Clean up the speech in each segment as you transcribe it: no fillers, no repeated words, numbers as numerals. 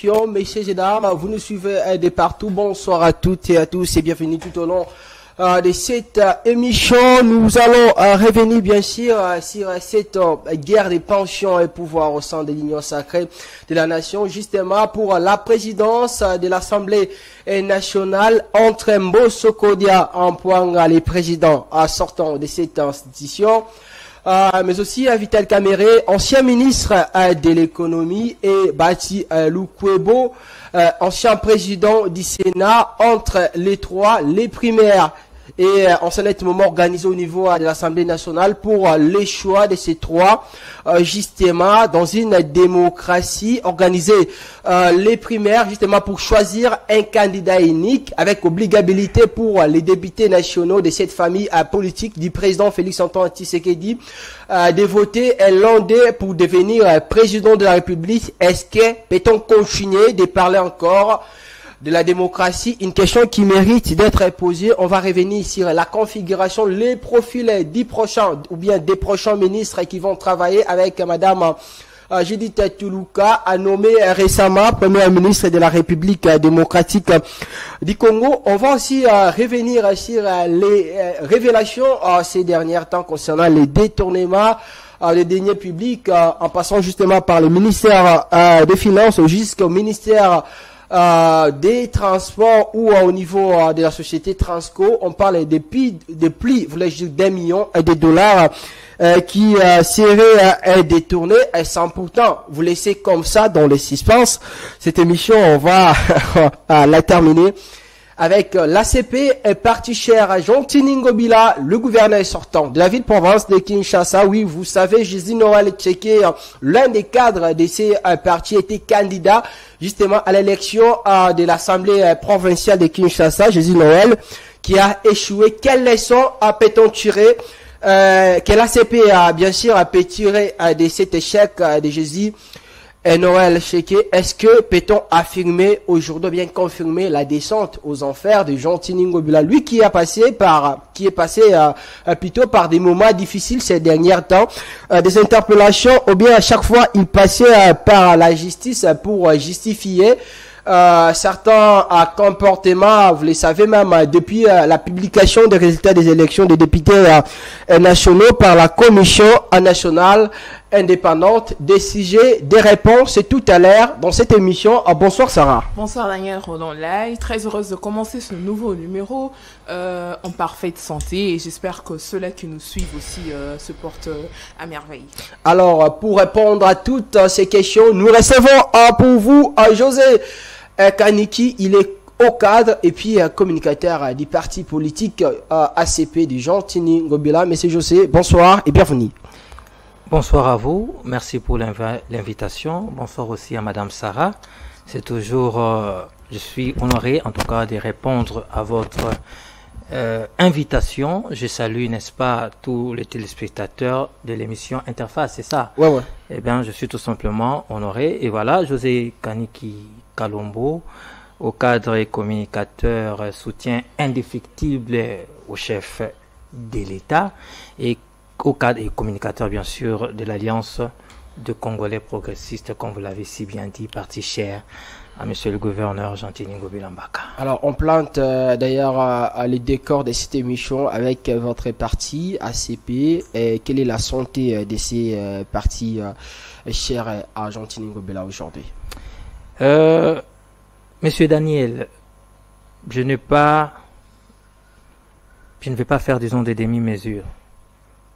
émission, messieurs et dames, vous nous suivez de partout. Bonsoir à toutes et à tous et bienvenue tout au long de cette émission. Nous allons revenir bien sûr sur cette guerre des pensions et pouvoirs au sein de l'Union sacrée de la nation, justement pour la présidence de l'Assemblée nationale entre Mbosso Kodia Ampuanga, les présidents sortant de cette institution. Mais aussi Vital Kamere, ancien ministre de l'économie, et Bati Lukwebo, ancien président du Sénat. Entre les trois, les primaires et en ce moment organisé au niveau de l'Assemblée nationale pour les choix de ces trois, justement dans une démocratie organisée, les primaires justement pour choisir un candidat unique avec obligabilité pour les députés nationaux de cette famille politique du président Félix-Antoine Tshisekedi de voter l'un d'eux pour devenir président de la République. Est-ce que peut-on continuer de parler encore de la démocratie? Une question qui mérite d'être posée. On va revenir sur la configuration, les profils des prochains ou bien des prochains ministres qui vont travailler avec Madame Judith Tuluka, nommée récemment première ministre de la République démocratique du Congo. On va aussi revenir sur les révélations ces derniers temps concernant les détournements des deniers publics, en passant justement par le ministère des Finances jusqu'au ministère des transports ou au niveau de la société Transco. On parle des prix, voulais-je dire, d'1 million de dollars qui seraient détournés sans pourtant vous laisser comme ça dans le suspense. Cette émission, on va la terminer avec l'ACP parti cher Jean Tiningobila, le gouverneur sortant de la ville-province de Kinshasa. Oui, vous savez, Jésus Noël Tchéké, l'un des cadres de ces partis, était candidat justement à l'élection de l'Assemblée provinciale de Kinshasa. Jésus Noël qui a échoué. Quelle leçon peut-on tirer, que l'ACP a bien sûr pu tirer de cet échec de Jésus Noël Tchéké? Est-ce que peut-on affirmer aujourd'hui, bien confirmer la descente aux enfers de Jean Tiningobila, lui qui est passé plutôt par des moments difficiles ces derniers temps, des interpellations, ou bien à chaque fois il passait par la justice pour justifier certains comportements. Vous le savez même depuis la publication des résultats des élections des députés nationaux par la commission nationale indépendante des sujets, des réponses. C'est tout à l'heure dans cette émission. Bonsoir Sarah. Bonsoir Daniel Roland Lai, très heureuse de commencer ce nouveau numéro en parfaite santé, et j'espère que ceux-là qui nous suivent aussi se portent à merveille. Alors pour répondre à toutes ces questions, nous recevons pour vous José Kaniki. Il est au cadre et puis communicateur du parti politique ACP du Jean Tiningobila. Monsieur José, bonsoir et bienvenue. Bonsoir à vous, merci pour l'invitation. Bonsoir aussi à Madame Sarah. C'est toujours, je suis honoré en tout cas de répondre à votre invitation. Je salue, n'est-ce pas, tous les téléspectateurs de l'émission Interface, c'est ça? Ouais. Eh bien, je suis tout simplement honoré. Et voilà, José Kaniki Kalombo, au cadre et communicateur, soutien indéfectible au chef de l'État, et au cadre et communicateur bien sûr de l'Alliance de Congolais progressistes, comme vous l'avez si bien dit, parti cher à monsieur le gouverneur Jean Tiningobila Mbaka. Alors on plante d'ailleurs les décors de cette émission avec votre parti ACP. Et quelle est la santé de ces partis chers à Jean Tiningobila aujourd'hui? Monsieur Daniel, je ne vais pas faire, disons, des demi-mesures.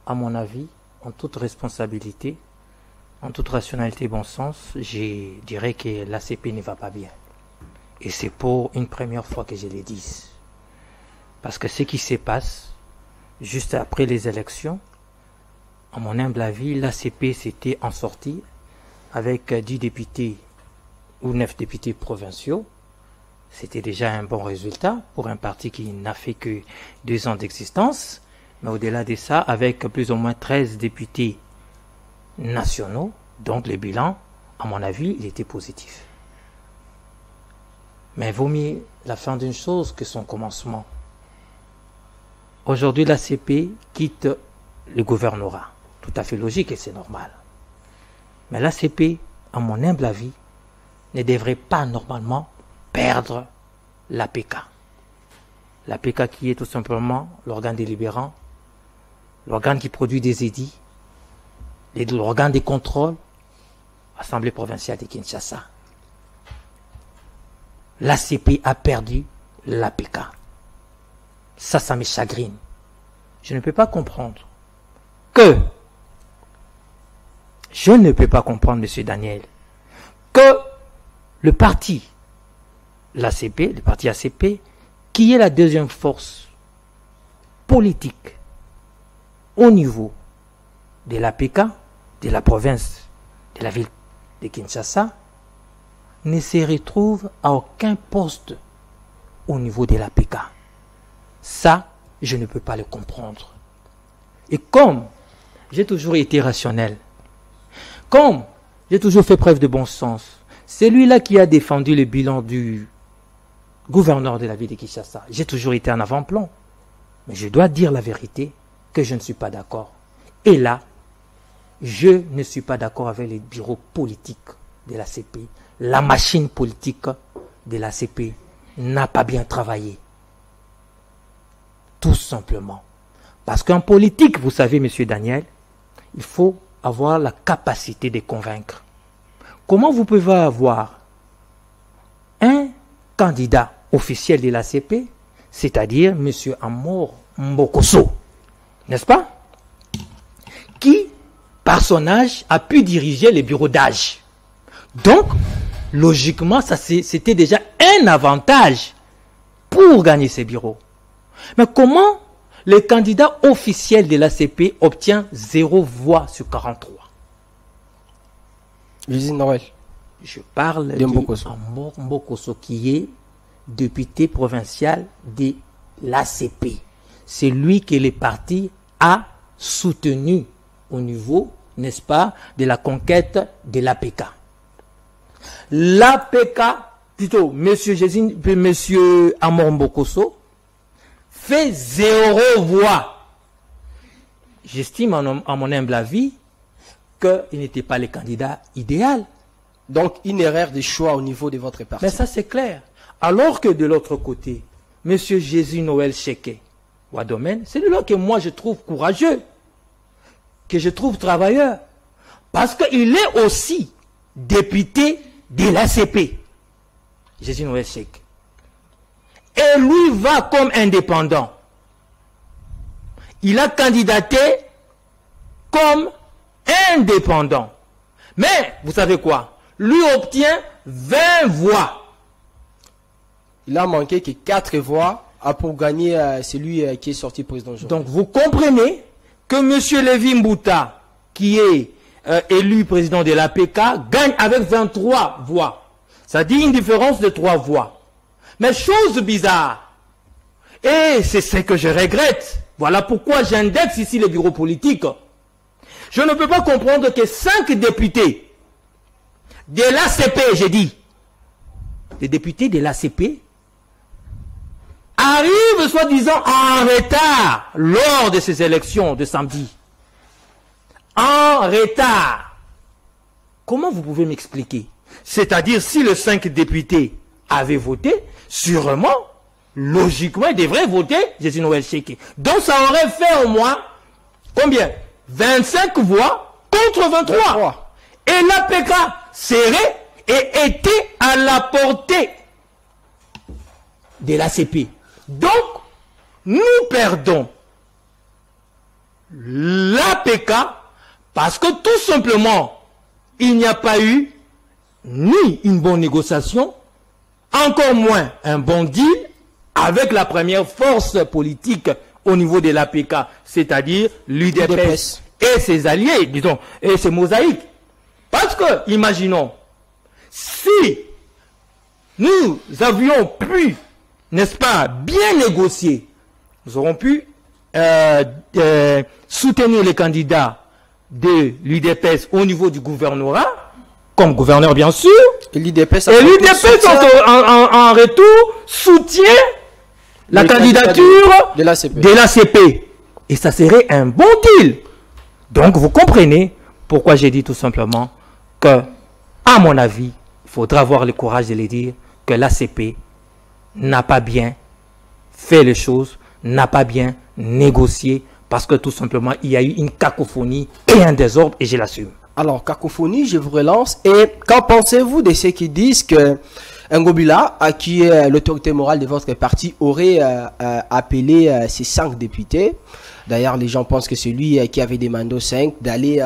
À mon avis, en toute responsabilité, en toute rationalité et bon sens, je dirais que l'ACP ne va pas bien. Et c'est pour une première fois que je le dis. Parce que ce qui se passe, juste après les élections, à mon humble avis, l'ACP s'était en sortie avec 10 députés ou 9 députés provinciaux. C'était déjà un bon résultat pour un parti qui n'a fait que 2 ans d'existence. Mais au-delà de ça, avec plus ou moins 13 députés nationaux, donc le bilan, à mon avis, il était positif. Mais il vaut mieux la fin d'une chose que son commencement. Aujourd'hui, l'ACP quitte le gouvernorat. Tout à fait logique et c'est normal. Mais l'ACP, à mon humble avis, ne devrait pas normalement perdre l'APK. L'APK qui est tout simplement l'organe délibérant, l'organe qui produit des édits, l'organe des contrôles, Assemblée provinciale de Kinshasa. L'ACP a perdu l'APK. Ça me chagrine. Je ne peux pas comprendre M. Daniel, que le parti, l'ACP, le parti ACP, qui est la deuxième force politique au niveau de l'APK, de la province, de la ville de Kinshasa, ne se retrouve à aucun poste au niveau de l'APK. Ça, je ne peux pas le comprendre. Et comme j'ai toujours été rationnel, comme j'ai toujours fait preuve de bon sens, celui-là qui a défendu le bilan du gouverneur de la ville de Kinshasa, j'ai toujours été en avant-plan. Mais je dois dire la vérité que je ne suis pas d'accord. Et là, je ne suis pas d'accord avec les bureaux politiques de l'ACP. La machine politique de l'ACP n'a pas bien travaillé. Tout simplement. Parce qu'en politique, vous savez, M. Daniel, il faut avoir la capacité de convaincre. Comment vous pouvez avoir un candidat officiel de l'ACP, c'est-à-dire M. Amor Mbokoso, n'est-ce pas, qui, par son âge, a pu diriger les bureaux d'âge. Donc, logiquement, c'était déjà un avantage pour gagner ces bureaux. Mais comment le candidat officiel de l'ACP obtient 0 voix sur 43? Jésus Noël. Je parle de Amor Mbokoso, qui est député provincial de l'ACP. C'est lui que le parti a soutenu au niveau, n'est-ce pas, de la conquête de l'APK. L'APK, plutôt, monsieur Amor Mbokoso, fait 0 voix. J'estime à mon humble avis qu'il n'était pas le candidat idéal. Donc, une erreur de choix au niveau de votre parti. Mais ça, c'est clair. Alors que de l'autre côté, M. Jésus Noël Cheke Wadomen, c'est lui-là que moi je trouve courageux, que je trouve travailleur, parce qu'il est aussi député de l'ACP. Jésus Noël Cheke. Et lui va comme indépendant. Il a candidaté comme indépendant. Mais, vous savez quoi? Lui obtient 20 voix. Il a manqué que 4 voix pour gagner celui qui est sorti président. Donc vous comprenez que M. Lévi Mbouta, qui est élu président de l'APK, gagne avec 23 voix. Ça dit une différence de 3 voix. Mais chose bizarre, et c'est ce que je regrette, voilà pourquoi j'indexe ici les bureaux politiques. Je ne peux pas comprendre que 5 députés de l'ACP, j'ai dit, les députés de l'ACP, arrivent soi-disant en retard lors de ces élections de samedi. En retard. Comment vous pouvez m'expliquer? C'est-à-dire, si les 5 députés avaient voté, sûrement, logiquement, ils devraient voter Jésus Noël Cheke. Donc, ça aurait fait au moins, combien? 25 voix contre 23. Et l'APK serait et était à la portée de l'ACP. Donc, nous perdons l'APK parce que tout simplement, il n'y a pas eu ni une bonne négociation, encore moins un bon deal avec la première force politique au niveau de l'APK, c'est-à-dire l'UDPS et ses alliés, disons, et ses mosaïques. Parce que, imaginons, si nous avions pu, n'est-ce pas, bien négocier, nous aurons pu soutenir les candidats de l'UDPS au niveau du gouvernorat, comme gouverneur bien sûr, et l'UDPS en retour soutient la candidature de l'ACP. Et ça serait un bon deal. Donc vous comprenez pourquoi j'ai dit tout simplement que, à mon avis, faudra avoir le courage de les dire que l'ACP n'a pas bien fait les choses, n'a pas bien négocié, parce que tout simplement, il y a eu une cacophonie et un désordre, et je l'assume. Alors, cacophonie, je vous relance. Et qu'en pensez-vous de ceux qui disent que Ngobila, qui est l'autorité morale de votre parti, aurait appelé ses 5 députés? D'ailleurs, les gens pensent que c'est lui qui avait demandé aux 5 d'aller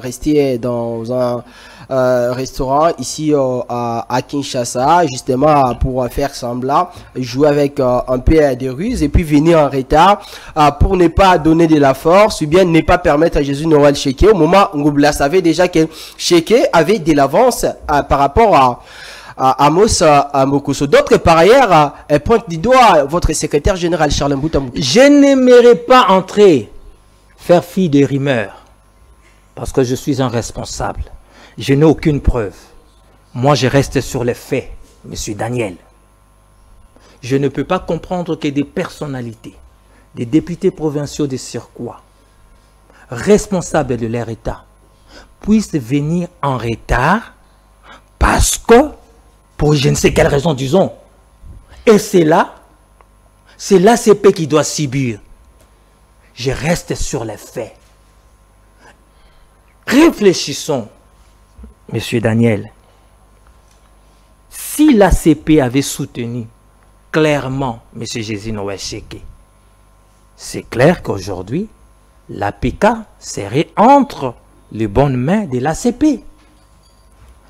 rester dans un restaurant ici à Kinshasa, justement pour faire semblant, jouer avec un peu de ruse et puis venir en retard pour ne pas donner de la force ou bien ne pas permettre à Jésus Noël Cheke. Au moment où Ngobila savait déjà que Cheke avait de l'avance par rapport à Amos Mokoso. D'autres, par ailleurs, pointent du doigt votre secrétaire général Charles Mbouta. Je n'aimerais pas faire fi des rumeurs, parce que je suis un responsable. Je n'ai aucune preuve. Moi, je reste sur les faits, monsieur Daniel. Je ne peux pas comprendre que des personnalités, des députés provinciaux de Cirquois, responsables de leur État, puissent venir en retard parce que, pour je ne sais quelle raison, disons. Et c'est l'ACP qui doit subir. Je reste sur les faits. Réfléchissons, monsieur Daniel. Si l'ACP avait soutenu clairement monsieur Jésus Noël Cheke, c'est clair qu'aujourd'hui, l'APK serait entre les bonnes mains de l'ACP.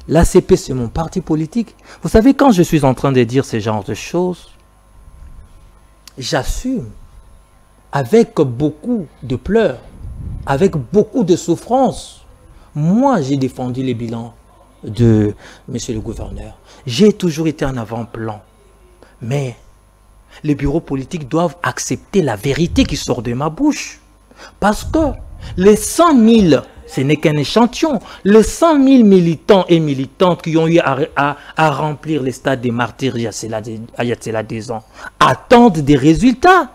L'ACP, c'est mon parti politique. Vous savez, quand je suis en train de dire ce genre de choses, j'assume avec beaucoup de pleurs, avec beaucoup de souffrance. Moi, j'ai défendu les bilans de monsieur le gouverneur. J'ai toujours été en avant-plan. Mais les bureaux politiques doivent accepter la vérité qui sort de ma bouche. Parce que les 100 000, ce n'est qu'un échantillon. Les 100 000 militants et militantes qui ont eu à remplir les stades des martyrs il y a cela des ans attendent des résultats.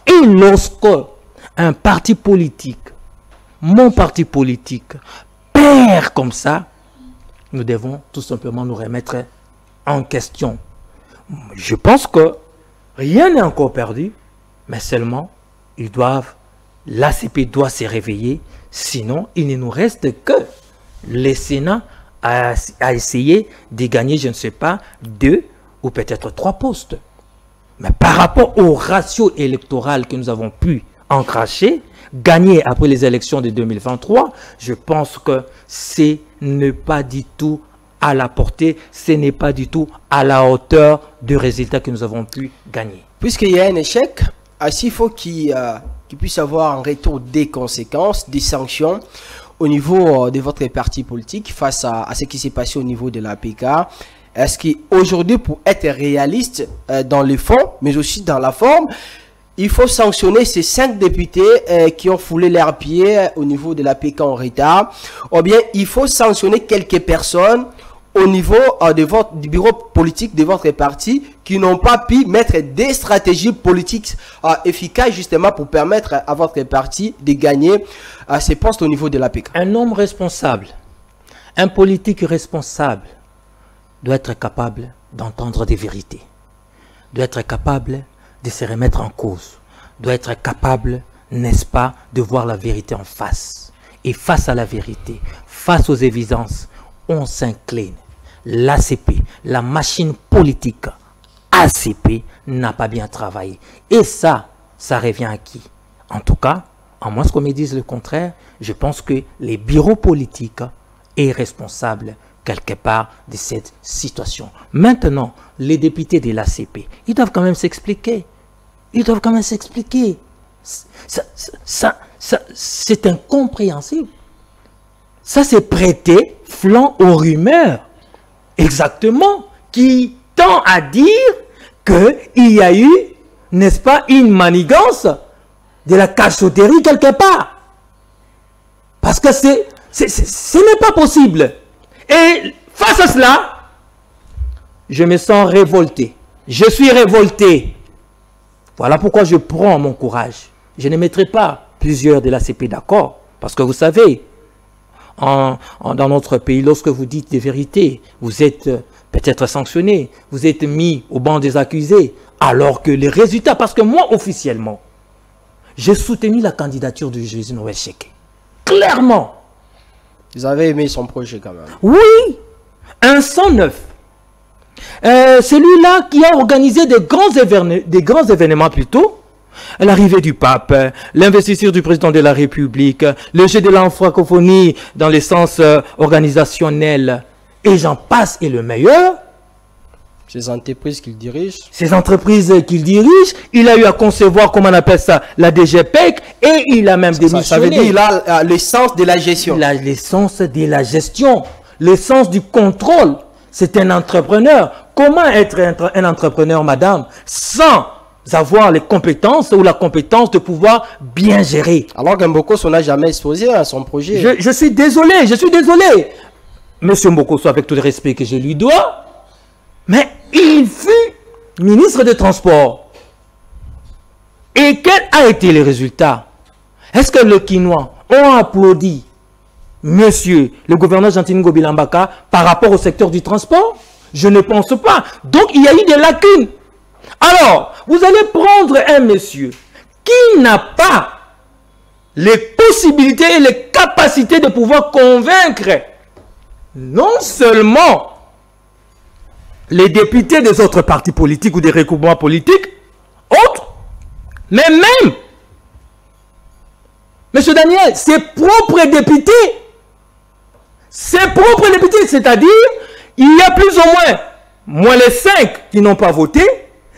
Et lorsque un parti politique, mon parti politique, perd comme ça, nous devons tout simplement nous remettre en question. Je pense que rien n'est encore perdu, mais seulement l'ACP doit se réveiller. Sinon, il ne nous reste que le Sénat à essayer de gagner, je ne sais pas, 2 ou peut-être 3 postes. Mais par rapport au ratio électoral que nous avons pu encracher, gagner après les élections de 2023, je pense que ce n'est pas du tout à la portée, ce n'est pas du tout à la hauteur du résultat que nous avons pu gagner. Puisqu'il y a un échec, il faut qu'il puisse avoir un retour des conséquences, des sanctions au niveau de votre parti politique face à ce qui s'est passé au niveau de l'APK. Est-ce qu'aujourd'hui, pour être réaliste dans le fond, mais aussi dans la forme, il faut sanctionner ces 5 députés qui ont foulé leurs pieds au niveau de l'APK en retard, ou bien il faut sanctionner quelques personnes au niveau du bureau politique de votre parti qui n'ont pas pu mettre des stratégies politiques efficaces justement pour permettre à votre parti de gagner ces postes au niveau de l'APK. Un homme responsable, un politique responsable doit être capable d'entendre des vérités, doit être capable de se remettre en cause, doit être capable, n'est-ce pas, de voir la vérité en face. Et face à la vérité, face aux évidences, on s'incline. L'ACP, la machine politique ACP n'a pas bien travaillé. Et ça revient à qui? En tout cas, à moins qu'on me dise le contraire, je pense que les bureaux politiques sont responsables quelque part de cette situation. Maintenant, les députés de l'ACP, ils doivent quand même s'expliquer. Ils doivent quand même s'expliquer. C'est incompréhensible. Ça, c'est prêter flanc aux rumeurs. Exactement. Qui tend à dire qu'il y a eu, n'est-ce pas, une manigance de la cachotterie quelque part. Parce que ce n'est pas possible. Et face à cela, je me sens révolté. Je suis révolté. Voilà pourquoi je prends mon courage. Je ne mettrai pas plusieurs de l'ACP d'accord. Parce que vous savez, dans notre pays, lorsque vous dites des vérités, vous êtes peut-être sanctionné, vous êtes mis au banc des accusés, alors que les résultats, parce que moi, officiellement, j'ai soutenu la candidature de Jésus Noël Cheke. Clairement. Vous avez aimé son projet quand même. Oui, un 109. Celui-là qui a organisé des grands événements plutôt. L'arrivée du pape, l'investiture du président de la République, le jeu de la francophonie dans le sens organisationnel, et j'en passe, et le meilleur. Ces entreprises qu'il dirige. Ces entreprises qu'il dirige, il a eu à concevoir, comment on appelle ça, la DGPEC, et il a même démissionné. Ça veut dire qu'il a l'essence de la gestion. L'essence de la gestion, l'essence du contrôle. C'est un entrepreneur. Comment être un entrepreneur, madame, sans avoir les compétences ou la compétence de pouvoir bien gérer? Alors qu'Mbokosso n'a jamais exposé à son projet. Je suis désolé, Monsieur Mbokosso, avec tout le respect que je lui dois, mais il fut ministre des Transports. Et quel a été le résultat? Est-ce que les Quinois ont applaudi monsieur le gouverneur Jean-Tine Gobilambaka par rapport au secteur du transport? Je ne pense pas. Donc il y a eu des lacunes. Alors, vous allez prendre un monsieur qui n'a pas les possibilités et les capacités de pouvoir convaincre non seulement les députés des autres partis politiques ou des regroupements politiques, autres, mais même, monsieur Daniel, ses propres députés, c'est-à-dire, il y a plus ou moins les 5 qui n'ont pas voté,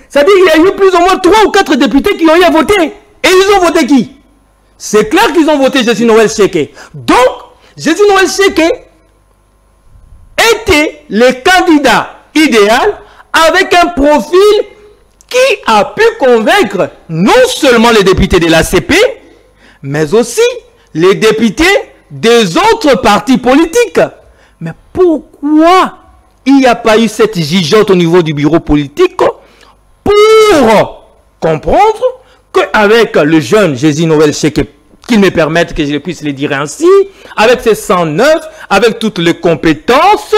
c'est-à-dire qu'il y a eu plus ou moins 3 ou 4 députés qui ont eu à voter. Et ils ont voté qui? C'est clair qu'ils ont voté Jésus Noël Cheke. Donc, Jésus Noël Cheke était le candidat idéal avec un profil qui a pu convaincre non seulement les députés de l'ACP, mais aussi les députés des autres partis politiques. Mais pourquoi il n'y a pas eu cette gigote au niveau du bureau politique pour comprendre qu'avec le jeune Jésus Noël Cheke, qu'il me permette que je puisse le dire ainsi, avec ses 109, avec toutes les compétences,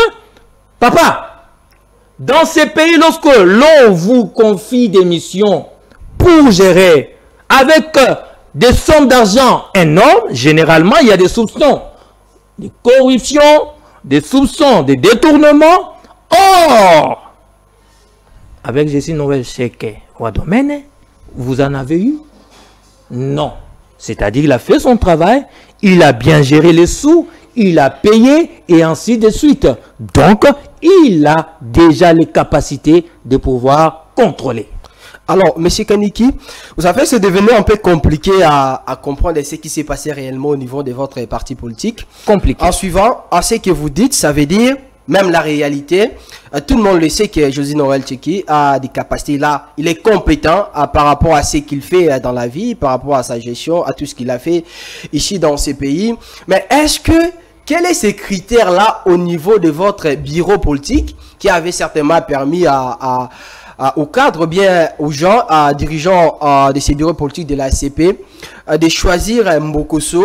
papa, dans ces pays, lorsque l'on vous confie des missions pour gérer avec des sommes d'argent énormes, généralement, il y a des soupçons de corruption, des soupçons de détournement. Or, avec Jésus Noël Cheke Ouadomene, vous en avez eu? Non. C'est-à-dire qu'il a fait son travail, il a bien géré les sous, il a payé et ainsi de suite. Donc, il a déjà les capacités de pouvoir contrôler. Alors, M. Kaniki, vous savez, c'est devenu un peu compliqué à comprendre ce qui s'est passé réellement au niveau de votre parti politique. Compliqué. En suivant, à ce que vous dites, ça veut dire, même la réalité, tout le monde le sait que Jésus Noël Cheke a des capacités là. Il est compétent par rapport à ce qu'il fait dans la vie, par rapport à sa gestion, à tout ce qu'il a fait ici dans ces pays. Mais quels sont ces critères-là au niveau de votre bureau politique qui avait certainement permis au cadre, bien aux gens, dirigeants de ces bureaux politiques de la CP, de choisir Mbokosso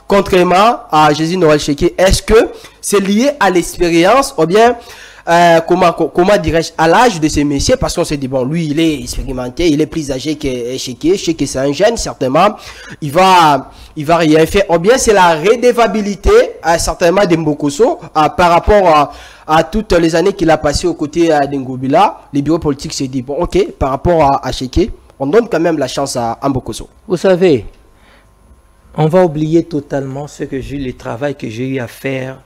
contrairement à Jésus Noël Cheke? Est-ce que c'est lié à l'expérience ou bien comment dirais-je, à l'âge de ces messieurs? Parce qu'on s'est dit, bon, lui, il est expérimenté, il est plus âgé que Cheke. Cheke, c'est un jeune, certainement. Il va rien faire. Ou bien c'est la redevabilité, certainement, de Mbokosso par rapport à toutes les années qu'il a passées aux côtés d'Ngobila. Les bureaux politiques s'est dit, bon, ok, par rapport à Cheke, on donne quand même la chance à Mbokosso. Vous savez, on va oublier totalement le travail que j'ai eu à faire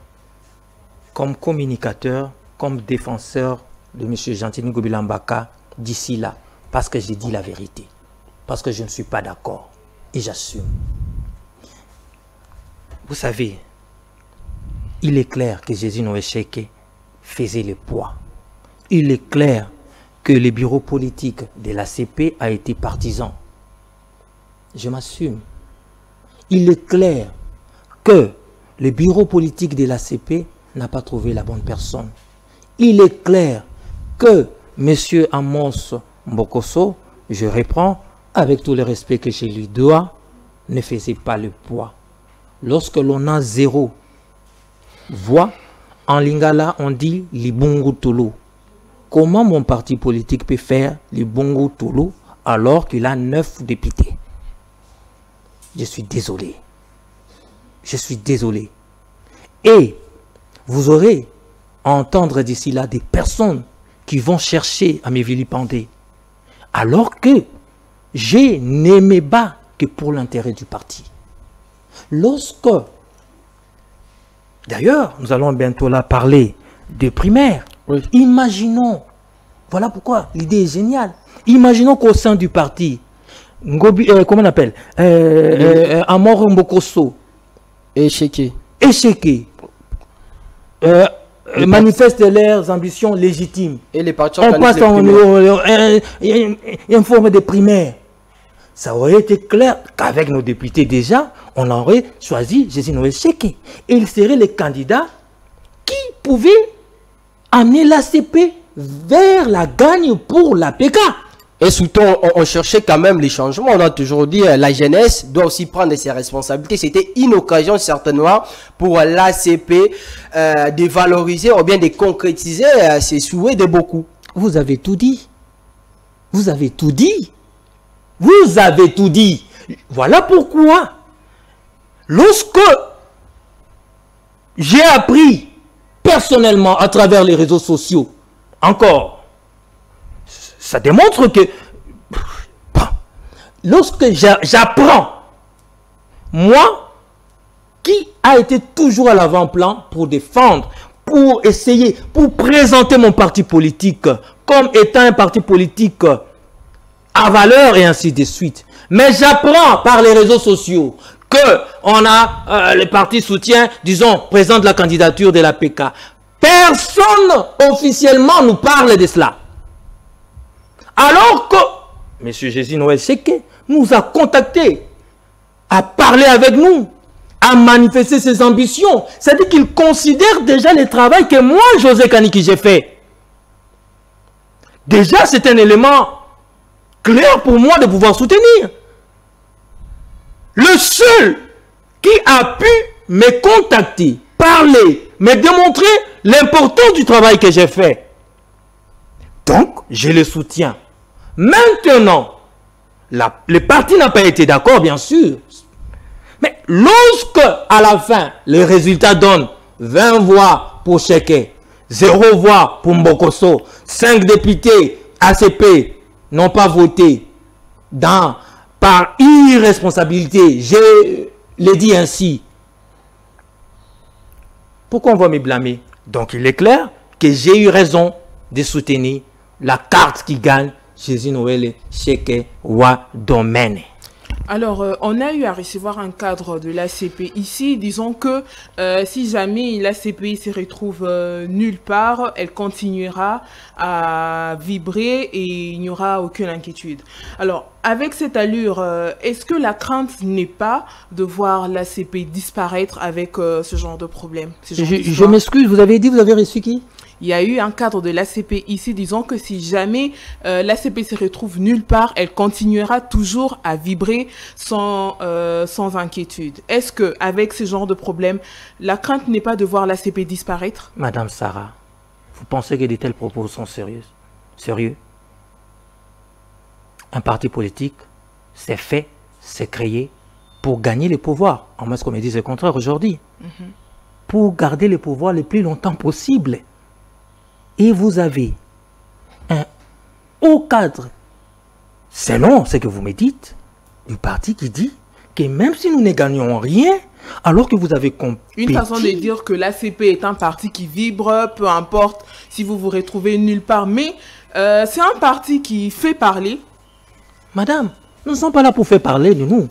comme communicateur, comme défenseur de M. Jean-Tine Gobilambaka d'ici là, parce que j'ai dit la vérité, parce que je ne suis pas d'accord et j'assume. Vous savez, il est clair que Jésus Noël Cheke faisait le poids. Il est clair que le bureau politique de l'ACP a été partisan. Je m'assume. Il est clair que le bureau politique de l'ACP n'a pas trouvé la bonne personne. Il est clair que M. Amos Mbokosso, je reprends, avec tout le respect que je lui dois, ne faisait pas le poids. lorsque l'on a 0 voix, en lingala, on dit Libungu Tolo. Comment mon parti politique peut faire Libungu Tolo alors qu'il a 9 députés? Je suis désolé. Je suis désolé. Et vous aurez à entendre d'ici là des personnes qui vont chercher à me vilipender. Alors que je n'aimais pas que pour l'intérêt du parti. Lorsque, d'ailleurs, nous allons bientôt là parler des primaires. Oui. Imaginons, voilà pourquoi l'idée est géniale. Imaginons qu'au sein du parti, comment on appelle Amor Mbokoso, échequé, manifestent leurs ambitions légitimes. Et les partis on passe en forme de primaire. Ça aurait été clair qu'avec nos députés déjà, on aurait choisi Jésus Noël Séké. Et il serait le candidat qui pouvait amener l'ACP vers la gagne pour l'APK. Et surtout, on cherchait quand même les changements. On a toujours dit la jeunesse doit aussi prendre ses responsabilités. C'était une occasion certainement pour l'ACP de valoriser ou bien de concrétiser ses souhaits de beaucoup. Vous avez tout dit. Vous avez tout dit. Vous avez tout dit. Voilà pourquoi, lorsque j'ai appris personnellement à travers les réseaux sociaux, encore, ça démontre que lorsque j'apprends, moi, qui a été toujours à l'avant-plan pour défendre, pour essayer, pour présenter mon parti politique comme étant un parti politique à valeur et ainsi de suite. Mais j'apprends par les réseaux sociaux que on a le parti soutien, disons, présente la candidature de l'APK. Personne officiellement nous parle de cela. Alors que M. Jésus Noël Séké nous a contactés, à parler avec nous, à manifester ses ambitions. C'est-à-dire qu'il considère déjà le travail que moi, José Kaniki, j'ai fait. Déjà, c'est un élément clair pour moi de pouvoir soutenir. Le seul qui a pu me contacter, parler, me démontrer l'importance du travail que j'ai fait. Donc, je le soutiens. Maintenant, le parti n'a pas été d'accord, bien sûr. Mais lorsque, à la fin, les résultats donnent 20 voix pour Séké, 0 voix pour Mbokoso, 5 députés ACP n'ont pas voté par irresponsabilité, je l'ai dit ainsi. Pourquoi on va me blâmer? Donc il est clair que j'ai eu raison de soutenir la carte qui gagne Jésus Noël Séké Wa Domaine. Alors, on a eu à recevoir un cadre de l'ACP ici, disons que si jamais l'ACP se retrouve nulle part, elle continuera à vibrer et il n'y aura aucune inquiétude. Alors, avec cette allure, est-ce que la crainte n'est pas de voir l'ACP disparaître avec ce genre de problème? Je m'excuse, vous avez dit, vous avez reçu qui? Il y a eu un cadre de l'ACP ici disant que si jamais l'ACP se retrouve nulle part, elle continuera toujours à vibrer sans inquiétude. Est-ce qu'avec ce genre de problème, la crainte n'est pas de voir l'ACP disparaître? Madame Sarah, vous pensez que de tels propos sont sérieux? Un parti politique, c'est fait, c'est créé pour gagner le pouvoir. En moins, ce qu'on me dit, c'est le contraire aujourd'hui. Pour garder le pouvoir le plus longtemps possible. Et vous avez un haut cadre, selon ce que vous me dites, du parti qui dit que même si nous ne gagnons rien, alors que vous avez compris... Une façon de dire que l'ACP est un parti qui vibre, peu importe si vous vous retrouvez nulle part, mais c'est un parti qui fait parler. Madame, nous ne sommes pas là pour faire parler de nous.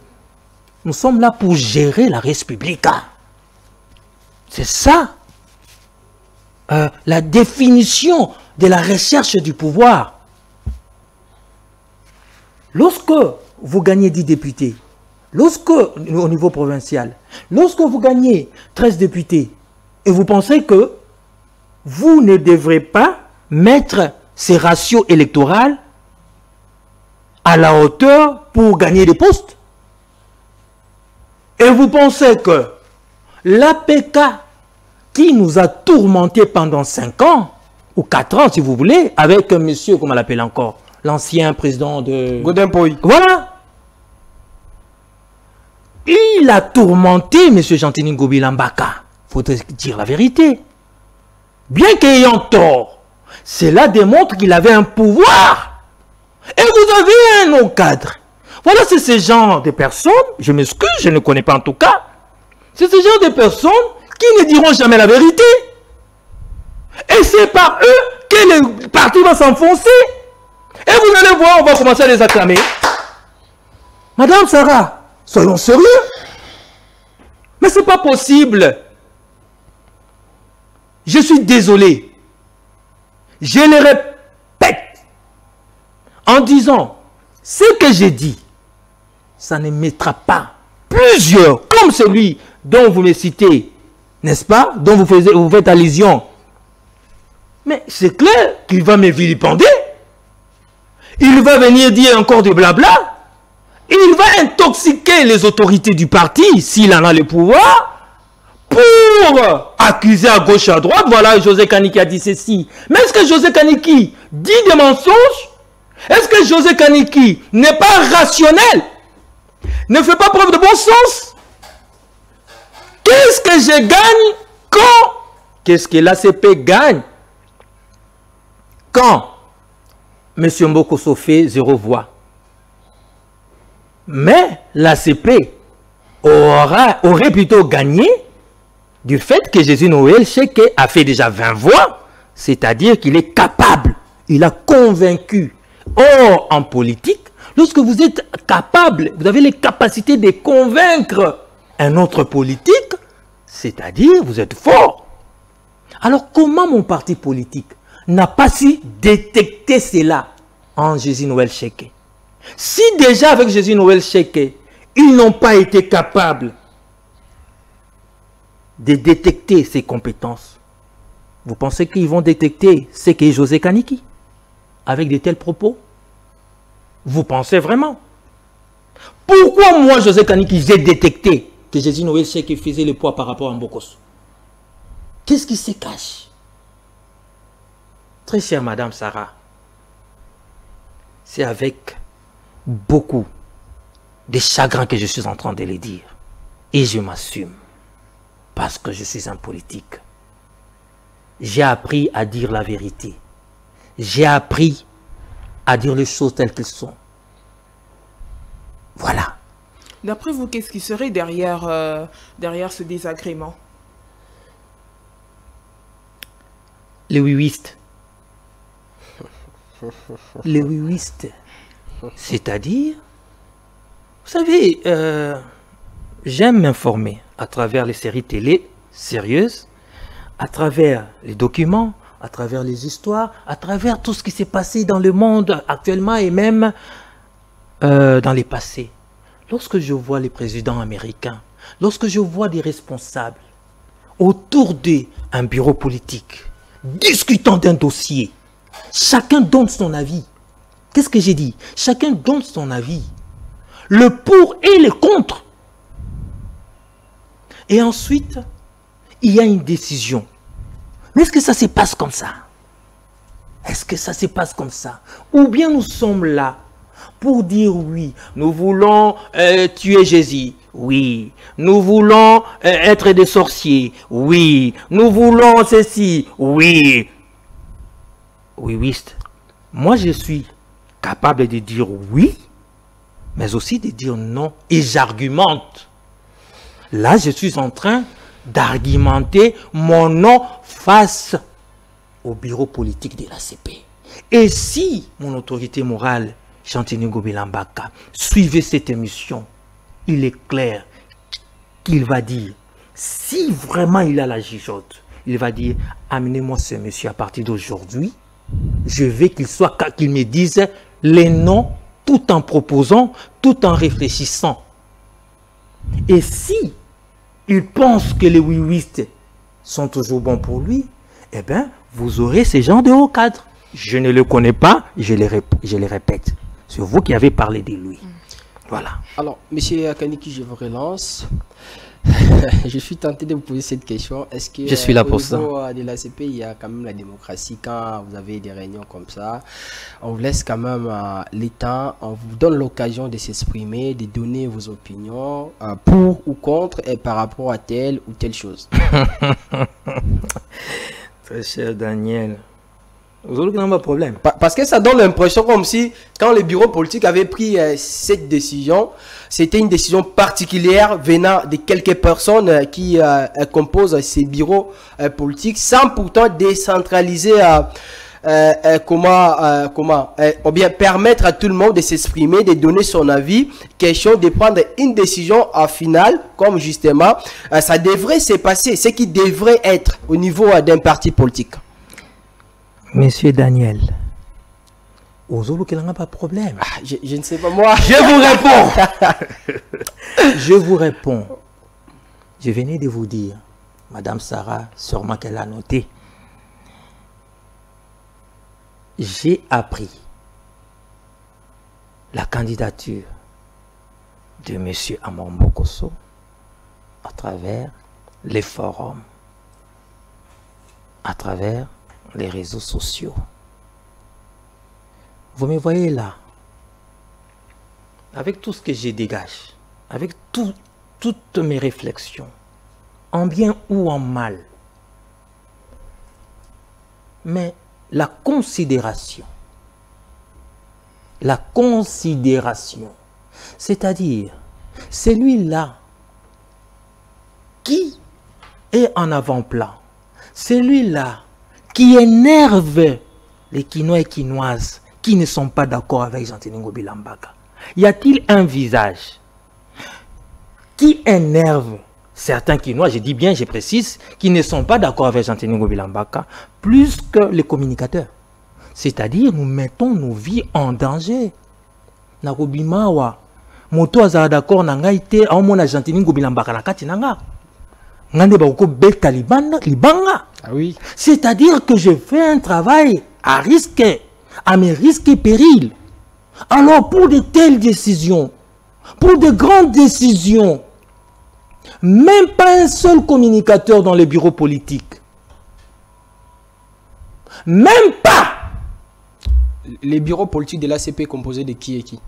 Nous sommes là pour gérer la République. C'est ça. La définition de la recherche du pouvoir. Lorsque vous gagnez 10 députés, lorsque, au niveau provincial, lorsque vous gagnez 13 députés, et vous pensez que vous ne devrez pas mettre ces ratios électoraux à la hauteur pour gagner des postes, et vous pensez que L'APK qui nous a tourmentés pendant 5 ans, ou 4 ans si vous voulez, avec monsieur, comment on l'appelle encore, l'ancien président de... Godin Poy. Voilà. Il a tourmenté M. Chantini Ngobi Lambaka. Il faudrait dire la vérité. Bien qu'ayant tort, cela démontre qu'il avait un pouvoir. Et vous avez un haut cadre. Voilà, c'est ce genre de personnes, je m'excuse, je ne connais pas en tout cas, c'est ce genre de personnes qui ne diront jamais la vérité. Et c'est par eux que le parti va s'enfoncer. Et vous allez voir, on va commencer à les acclamer. Madame Sarah, soyons sérieux. Mais c'est pas possible. Je suis désolé. Je le répète. En disant, ce que j'ai dit, ça ne mettra pas plusieurs, comme celui dont vous me citez, n'est-ce pas, dont vous faites allusion. Mais c'est clair qu'il va me vilipender. Il va venir dire encore du blabla. Il va intoxiquer les autorités du parti, s'il en a le pouvoir, pour accuser à gauche et à droite. Voilà, José Kaniki a dit ceci. Mais est-ce que José Kaniki dit des mensonges? Est-ce que José Kaniki n'est pas rationnel? Ne fait pas preuve de bon sens? Qu'est-ce que je gagne quand? Qu'est-ce que l'ACP gagne quand M. Mbokosso fait 0 voix? Mais l'ACP aurait plutôt gagné du fait que Jésus Noël Cheke a fait déjà 20 voix, c'est-à-dire qu'il est capable, il a convaincu. Or, en politique, lorsque vous êtes capable, vous avez les capacités de convaincre un autre politique, c'est-à-dire vous êtes fort. Alors comment mon parti politique n'a pas su détecter cela en Jésus Noël Cheke? Si déjà avec Jésus Noël Cheke, ils n'ont pas été capables de détecter ses compétences, vous pensez qu'ils vont détecter ce qu'est José Kaniki avec de tels propos? Vous pensez vraiment? Pourquoi moi, José Kaniki, j'ai détecté que Jésus Noël Cheke faisait le poids par rapport à Mbokosso? Qu'est-ce qui se cache? Très chère Madame Sarah, c'est avec beaucoup de chagrin que je suis en train de le dire. Et je m'assume. Parce que je suis un politique. J'ai appris à dire la vérité. J'ai appris à dire les choses telles qu'elles sont. Voilà. D'après vous, qu'est-ce qui serait derrière ce désagrément? Les wiwistes. Les wiwistes. C'est-à-dire, vous savez, j'aime m'informer à travers les séries télé sérieuses, à travers les documents, à travers les histoires, à travers tout ce qui s'est passé dans le monde actuellement et même dans les passés. Lorsque je vois les présidents américains, lorsque je vois des responsables autour d'un bureau politique, discutant d'un dossier, chacun donne son avis. Qu'est-ce que j'ai dit? Chacun donne son avis. Le pour et le contre. Et ensuite, il y a une décision. Mais est-ce que ça se passe comme ça? Est-ce que ça se passe comme ça? Ou bien nous sommes là pour dire oui, nous voulons tuer Jésus. Oui. Nous voulons être des sorciers. Oui. Nous voulons ceci. Oui. Oui, oui. Moi, je suis capable de dire oui, mais aussi de dire non. Et j'argumente. Là, je suis en train d'argumenter mon non face au bureau politique de l'ACP. Et si mon autorité morale, Chantini Ngobi Lambaka, suivait cette émission, il est clair qu'il va dire, si vraiment il a la gigote, il va dire, amenez-moi ce monsieur à partir d'aujourd'hui, je veux qu'il me dise les noms tout en proposant, tout en réfléchissant. Et si il pense que les wiwistes sont toujours bons pour lui, eh bien, vous aurez ces gens de haut cadre. Je ne le connais pas, je les répète. C'est vous qui avez parlé de lui. Voilà. Alors, monsieur Kaniki, je vous relance. Je suis tenté de vous poser cette question. Est-ce que Je suis là pour au niveau de l'ACP, il y a quand même la démocratie quand vous avez des réunions comme ça? On vous laisse quand même le temps, on vous donne l'occasion de s'exprimer, de donner vos opinions pour ou contre et par rapport à telle ou telle chose. Très cher Daniel. Vous n'avez pas de problème. Parce que ça donne l'impression comme si, quand le bureau politique avait pris cette décision, c'était une décision particulière venant de quelques personnes qui composent ces bureaux politiques, sans pourtant décentraliser, ou bien permettre à tout le monde de s'exprimer, de donner son avis, question de prendre une décision en finale, comme justement, ça devrait se passer, ce qui devrait être au niveau d'un parti politique. Monsieur Daniel, Ozolo n'a pas de problème. Je ne sais pas moi. Je vous réponds. Je vous réponds. Je venais de vous dire, Madame Sarah, sûrement qu'elle a noté. J'ai appris la candidature de Monsieur Amor Mbokosso à travers les forums, à travers les réseaux sociaux. Vous me voyez là, avec tout ce que je dégage, avec toutes mes réflexions, en bien ou en mal. Mais la considération, c'est-à-dire celui-là qui est en avant-plan, celui-là qui énerve les Quinois et Quinoises qui ne sont pas d'accord avec Jean-Denis Ngobila Mbaka. Y a-t-il un visage qui énerve certains Quinois, je dis bien, je précise, qui ne sont pas d'accord avec Jean-Denis Ngobila Mbaka, plus que les communicateurs? C'est-à-dire, nous mettons nos vies en danger. Nakobimawa, moto azala d'accord na ngai te, aomona Jean-Denis Ngobila Mbaka na kati na nga. Ngande ba ko beta libanga. Ah oui. C'est-à-dire que je fais un travail à risque, à mes risques et périls. Alors pour de telles décisions, pour de grandes décisions, même pas un seul communicateur dans les bureaux politiques. Même pas. Les bureaux politiques de l'ACP composés de qui et qui?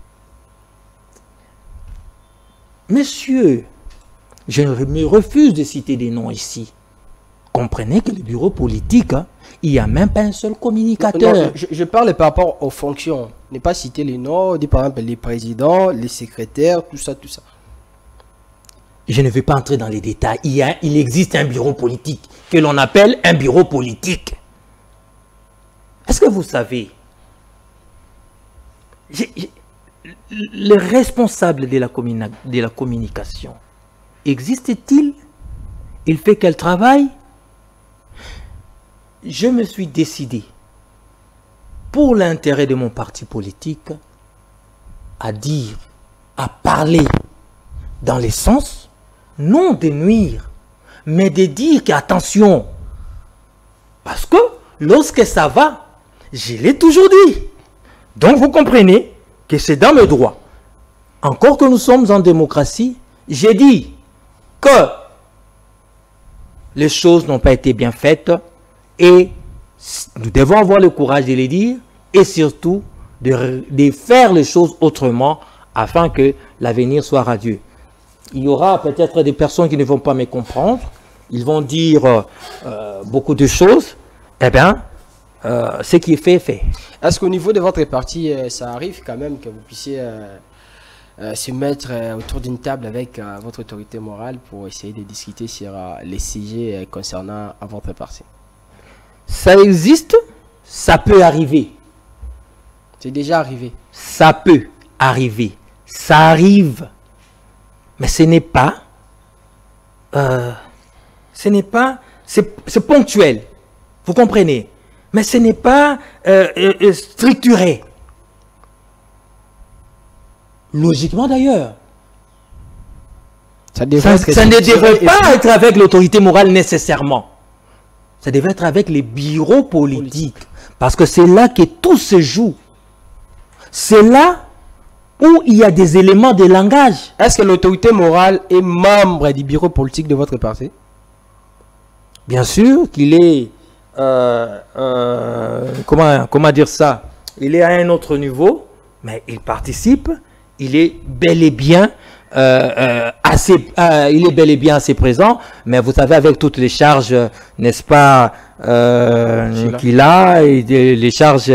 Messieurs, je me refuse de citer des noms ici. Comprenez que les bureaux politiques, il n'y a même pas un seul communicateur. Non, je parle par rapport aux fonctions. Ne pas citer les noms, dit par exemple les présidents, les secrétaires, tout ça, tout ça. Je ne vais pas entrer dans les détails. Il existe un bureau politique que l'on appelle un bureau politique. Est-ce que vous savez, le responsable de la communication, existe-t-il? Il fait quel travail? Je me suis décidé, pour l'intérêt de mon parti politique, à dire, à parler dans les sens, non de nuire, mais de dire qu'attention. Parce que lorsque ça va, je l'ai toujours dit. Donc vous comprenez que c'est dans mes droits. Encore que nous sommes en démocratie, j'ai dit que les choses n'ont pas été bien faites et nous devons avoir le courage de les dire et surtout de faire les choses autrement afin que l'avenir soit radieux. Il y aura peut-être des personnes qui ne vont pas me comprendre, ils vont dire beaucoup de choses, eh bien, ce qui est fait est fait. Est-ce qu'au niveau de votre parti, ça arrive quand même que vous puissiez se mettre autour d'une table avec votre autorité morale pour essayer de discuter sur les sujets concernant votre parti? Ça existe, ça peut arriver. C'est déjà arrivé. Ça peut arriver. Ça arrive. Mais ce n'est pas... c'est ponctuel. Vous comprenez? Mais ce n'est pas structuré. Logiquement d'ailleurs. Ça ne devrait pas être avec l'autorité morale nécessairement. Ça devrait être avec les bureaux politiques. Parce que c'est là que tout se joue. C'est là où il y a des éléments de langage. Est-ce que l'autorité morale est membre du bureau politique de votre parti? Bien sûr qu'il est, comment dire ça, il est à un autre niveau, mais il participe, il est bel et bien assez présent, mais vous savez, avec toutes les charges, n'est-ce pas, qu'il a, et les charges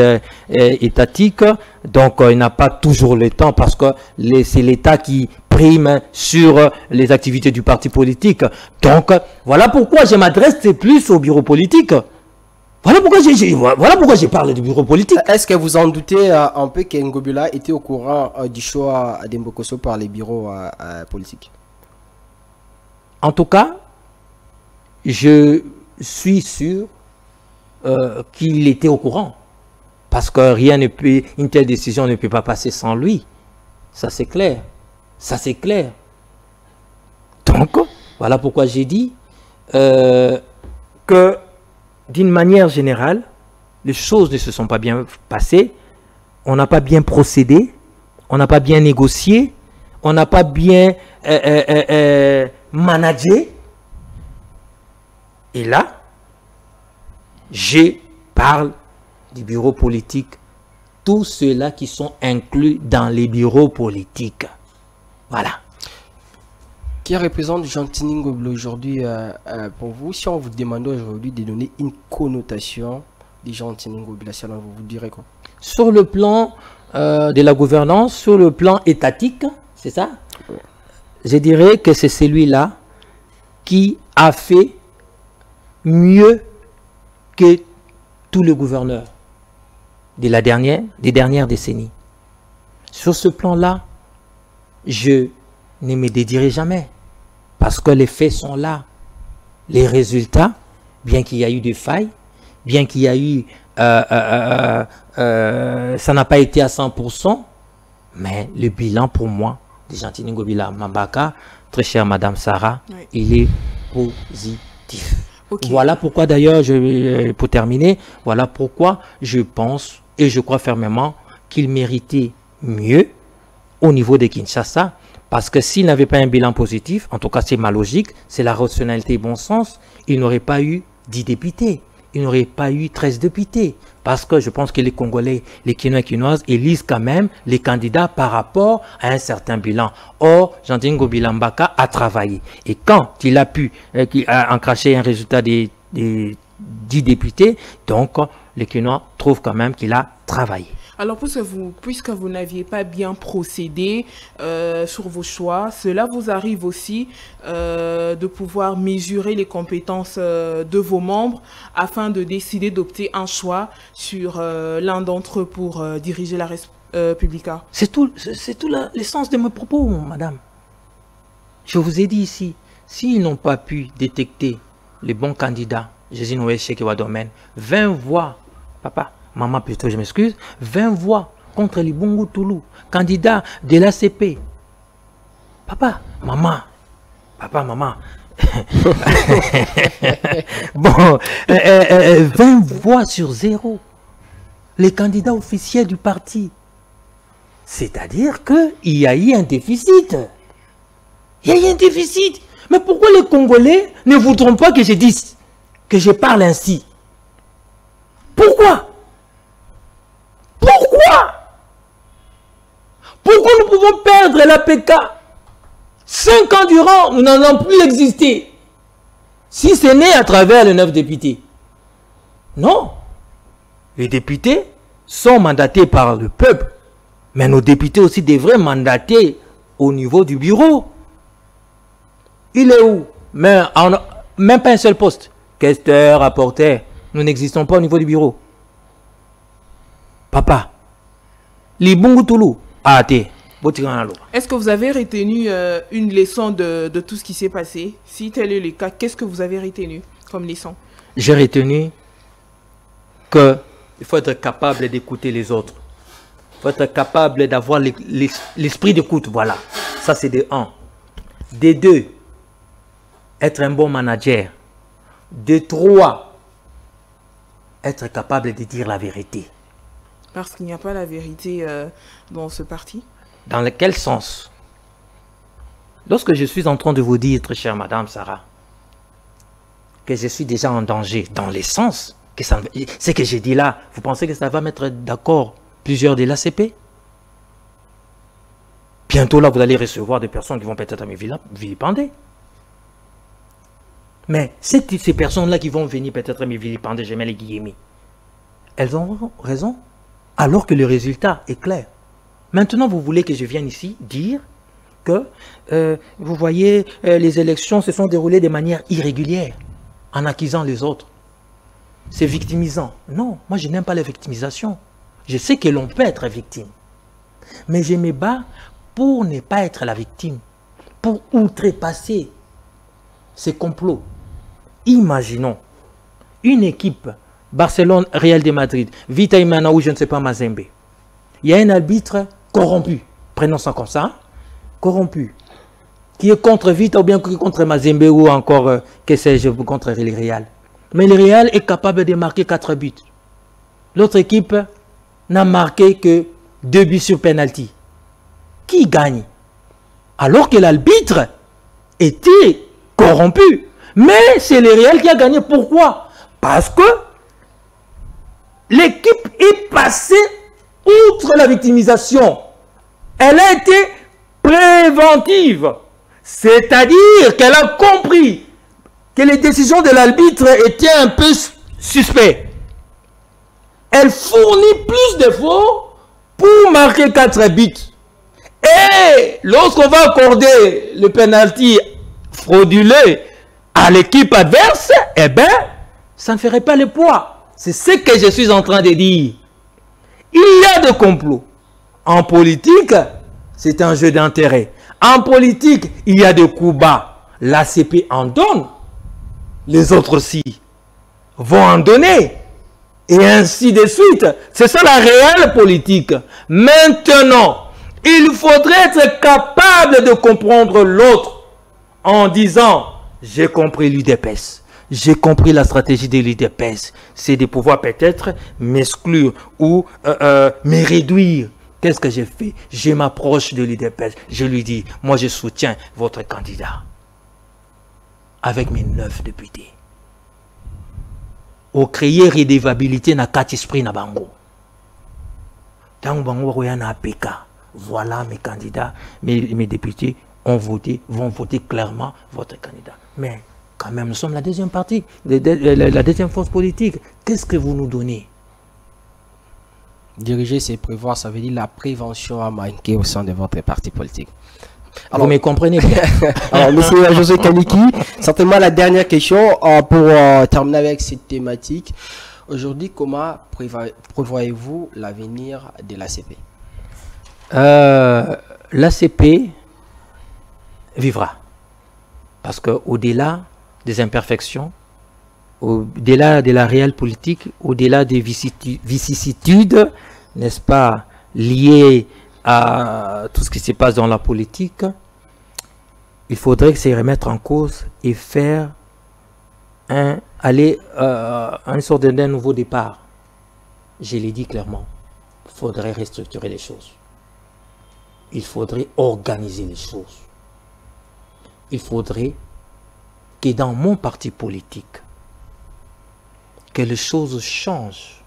étatiques, donc il n'a pas toujours le temps, parce que c'est l'État qui prime sur les activités du parti politique. Donc, voilà pourquoi je m'adresse plus au bureau politique. Voilà pourquoi j'ai parlé du bureau politique. Est-ce que vous en doutez un peu que Ngobila était au courant du choix d'Mbokosso par les bureaux politiques? En tout cas, je suis sûr qu'il était au courant. Parce que rien ne peut, une telle décision ne peut pas passer sans lui. Ça c'est clair. Ça c'est clair. Donc, voilà pourquoi j'ai dit que d'une manière générale, les choses ne se sont pas bien passées, on n'a pas bien procédé, on n'a pas bien négocié, on n'a pas bien managé. Et là, je parle du bureau politique, tous ceux-là qui sont inclus dans les bureaux politiques. Voilà. Qui représente Jean-Tini Ngobila aujourd'hui pour vous? Si on vous demandait aujourd'hui de donner une connotation de Jean-Tini Ngobila, vous direz quoi? Sur le plan de la gouvernance, sur le plan étatique, c'est ça? Ouais. Je dirais que c'est celui-là qui a fait mieux que tous les gouverneurs des dernières décennies. Sur ce plan-là, je ne me dédierai jamais. Parce que les faits sont là. Les résultats, bien qu'il y ait eu des failles, bien qu'il y ait eu... ça n'a pas été à 100%, mais le bilan pour moi, de Jean-Tini Ngobila Mambaka, très chère Madame Sarah, oui, il est positif. Okay. Voilà pourquoi d'ailleurs, pour terminer, voilà pourquoi je pense et je crois fermement qu'il méritait mieux au niveau de Kinshasa. Parce que s'il n'avait pas un bilan positif, en tout cas c'est ma logique, c'est la rationalité et bon sens, il n'aurait pas eu 10 députés, il n'aurait pas eu 13 députés. Parce que je pense que les Congolais, les Kinois et Kinoises élisent quand même les candidats par rapport à un certain bilan. Or, Jean-Tini Ngobila Mambaka a travaillé. Et quand il a pu encracher un résultat des 10 députés, donc les Kinois trouvent quand même qu'il a travaillé. Alors, puisque vous n'aviez pas bien procédé sur vos choix, cela vous arrive aussi de pouvoir mesurer les compétences de vos membres afin de décider d'opter un choix sur l'un d'entre eux pour diriger la Républica. C'est tout l'essence de mes propos, madame. Je vous ai dit ici, s'ils n'ont pas pu détecter les bons candidats, Jésus Noé Cheikh Wadomen, 20 voix, papa, maman plutôt, je m'excuse, 20 voix contre les Bungu Toulou, candidat de l'ACP. Papa, maman. Bon, 20 voix sur 0. Les candidats officiels du parti. C'est-à-dire qu'il y a eu un déficit. Il y a eu un déficit. Mais pourquoi les Congolais ne voudront pas que je dise, que je parle ainsi? Pourquoi? Pourquoi nous pouvons perdre l'APK? 5 ans durant, nous n'en allons plus exister. Si c'est né à travers les 9 députés. Non. Les députés sont mandatés par le peuple. Mais nos députés aussi devraient mandater au niveau du bureau. Il est où? Mais même pas un seul poste. Questeur, rapporteur. Nous n'existons pas au niveau du bureau. Papa, les Bungu Toulou, est-ce que vous avez retenu une leçon de tout ce qui s'est passé? Si tel est le cas, qu'est-ce que vous avez retenu comme leçon? J'ai retenu qu'il faut être capable d'écouter les autres. Il faut être capable d'avoir l'esprit d'écoute, voilà. Ça, c'est de 1. De 2, être un bon manager. De 3, être capable de dire la vérité. Parce qu'il n'y a pas la vérité dans ce parti? Dans quel sens? Lorsque je suis en train de vous dire, très chère Madame Sarah, que je suis déjà en danger, dans les sens, que ce que j'ai dit là, vous pensez que ça va mettre d'accord plusieurs de l'ACP? Bientôt là, vous allez recevoir des personnes qui vont peut-être me vilipender. Mais ces personnes-là qui vont venir peut-être me vilipender, je mets les guillemets, elles ont raison, alors que le résultat est clair. Maintenant, vous voulez que je vienne ici dire que, vous voyez, les élections se sont déroulées de manière irrégulière, en accusant les autres. C'est victimisant. Non, moi je n'aime pas la victimisation. Je sais que l'on peut être victime. Mais je me bats pour ne pas être la victime, pour outrepasser ces complots. Imaginons une équipe, Barcelone, Real de Madrid, Vita Imana ou je ne sais pas Mazembe. Il y a un arbitre corrompu, prenons ça comme ça, corrompu, qui est contre Vita ou bien qui est contre Mazembe ou encore, que sais-je, contre le Real. Mais le Real est capable de marquer 4 buts. L'autre équipe n'a marqué que 2 buts sur penalty. Qui gagne? Alors que l'arbitre était corrompu. Mais c'est le Real qui a gagné. Pourquoi? Parce que l'équipe est passée outre la victimisation. Elle a été préventive. C'est-à-dire qu'elle a compris que les décisions de l'arbitre étaient un peu suspectes. Elle fournit plus d'efforts pour marquer 4 buts. Et lorsqu'on va accorder le penalty frauduleux à l'équipe adverse, eh bien, ça ne ferait pas le poids. C'est ce que je suis en train de dire. Il y a des complots. En politique, c'est un jeu d'intérêt. En politique, il y a des coups bas. L'ACP en donne. Les autres aussi vont en donner. Et ainsi de suite. C'est ça la réelle politique. Maintenant, il faudrait être capable de comprendre l'autre en disant, j'ai compris l'UDPS. J'ai compris la stratégie de l'UDPS. C'est de pouvoir peut-être m'exclure ou me réduire. Qu'est-ce que j'ai fait? Je m'approche de l'UDPS. Je lui dis, moi je soutiens votre candidat. Avec mes 9 députés. Au créer redevabilité na 4 esprits na bango. Tant bango na APK. Voilà mes candidats, mes députés vont voter clairement votre candidat. Mais quand même, nous sommes la deuxième partie, la deuxième force politique. Qu'est-ce que vous nous donnez? Diriger, c'est prévoir, ça veut dire la prévention a manqué au sein de votre parti politique. Alors, vous me comprenez bien. Alors, monsieur José Kaniki, certainement la dernière question pour terminer avec cette thématique. Aujourd'hui, comment prévoyez-vous l'avenir de l'ACP? L'ACP vivra. Parce qu'au-delà des imperfections, au-delà de la réelle politique, au-delà des vicissitudes, n'est-ce pas, liées à tout ce qui se passe dans la politique, il faudrait se remettre en cause et faire aller à une sorte d'un nouveau départ. Je l'ai dit clairement, il faudrait restructurer les choses. Il faudrait organiser les choses. Il faudrait que dans mon parti politique, que les choses changent,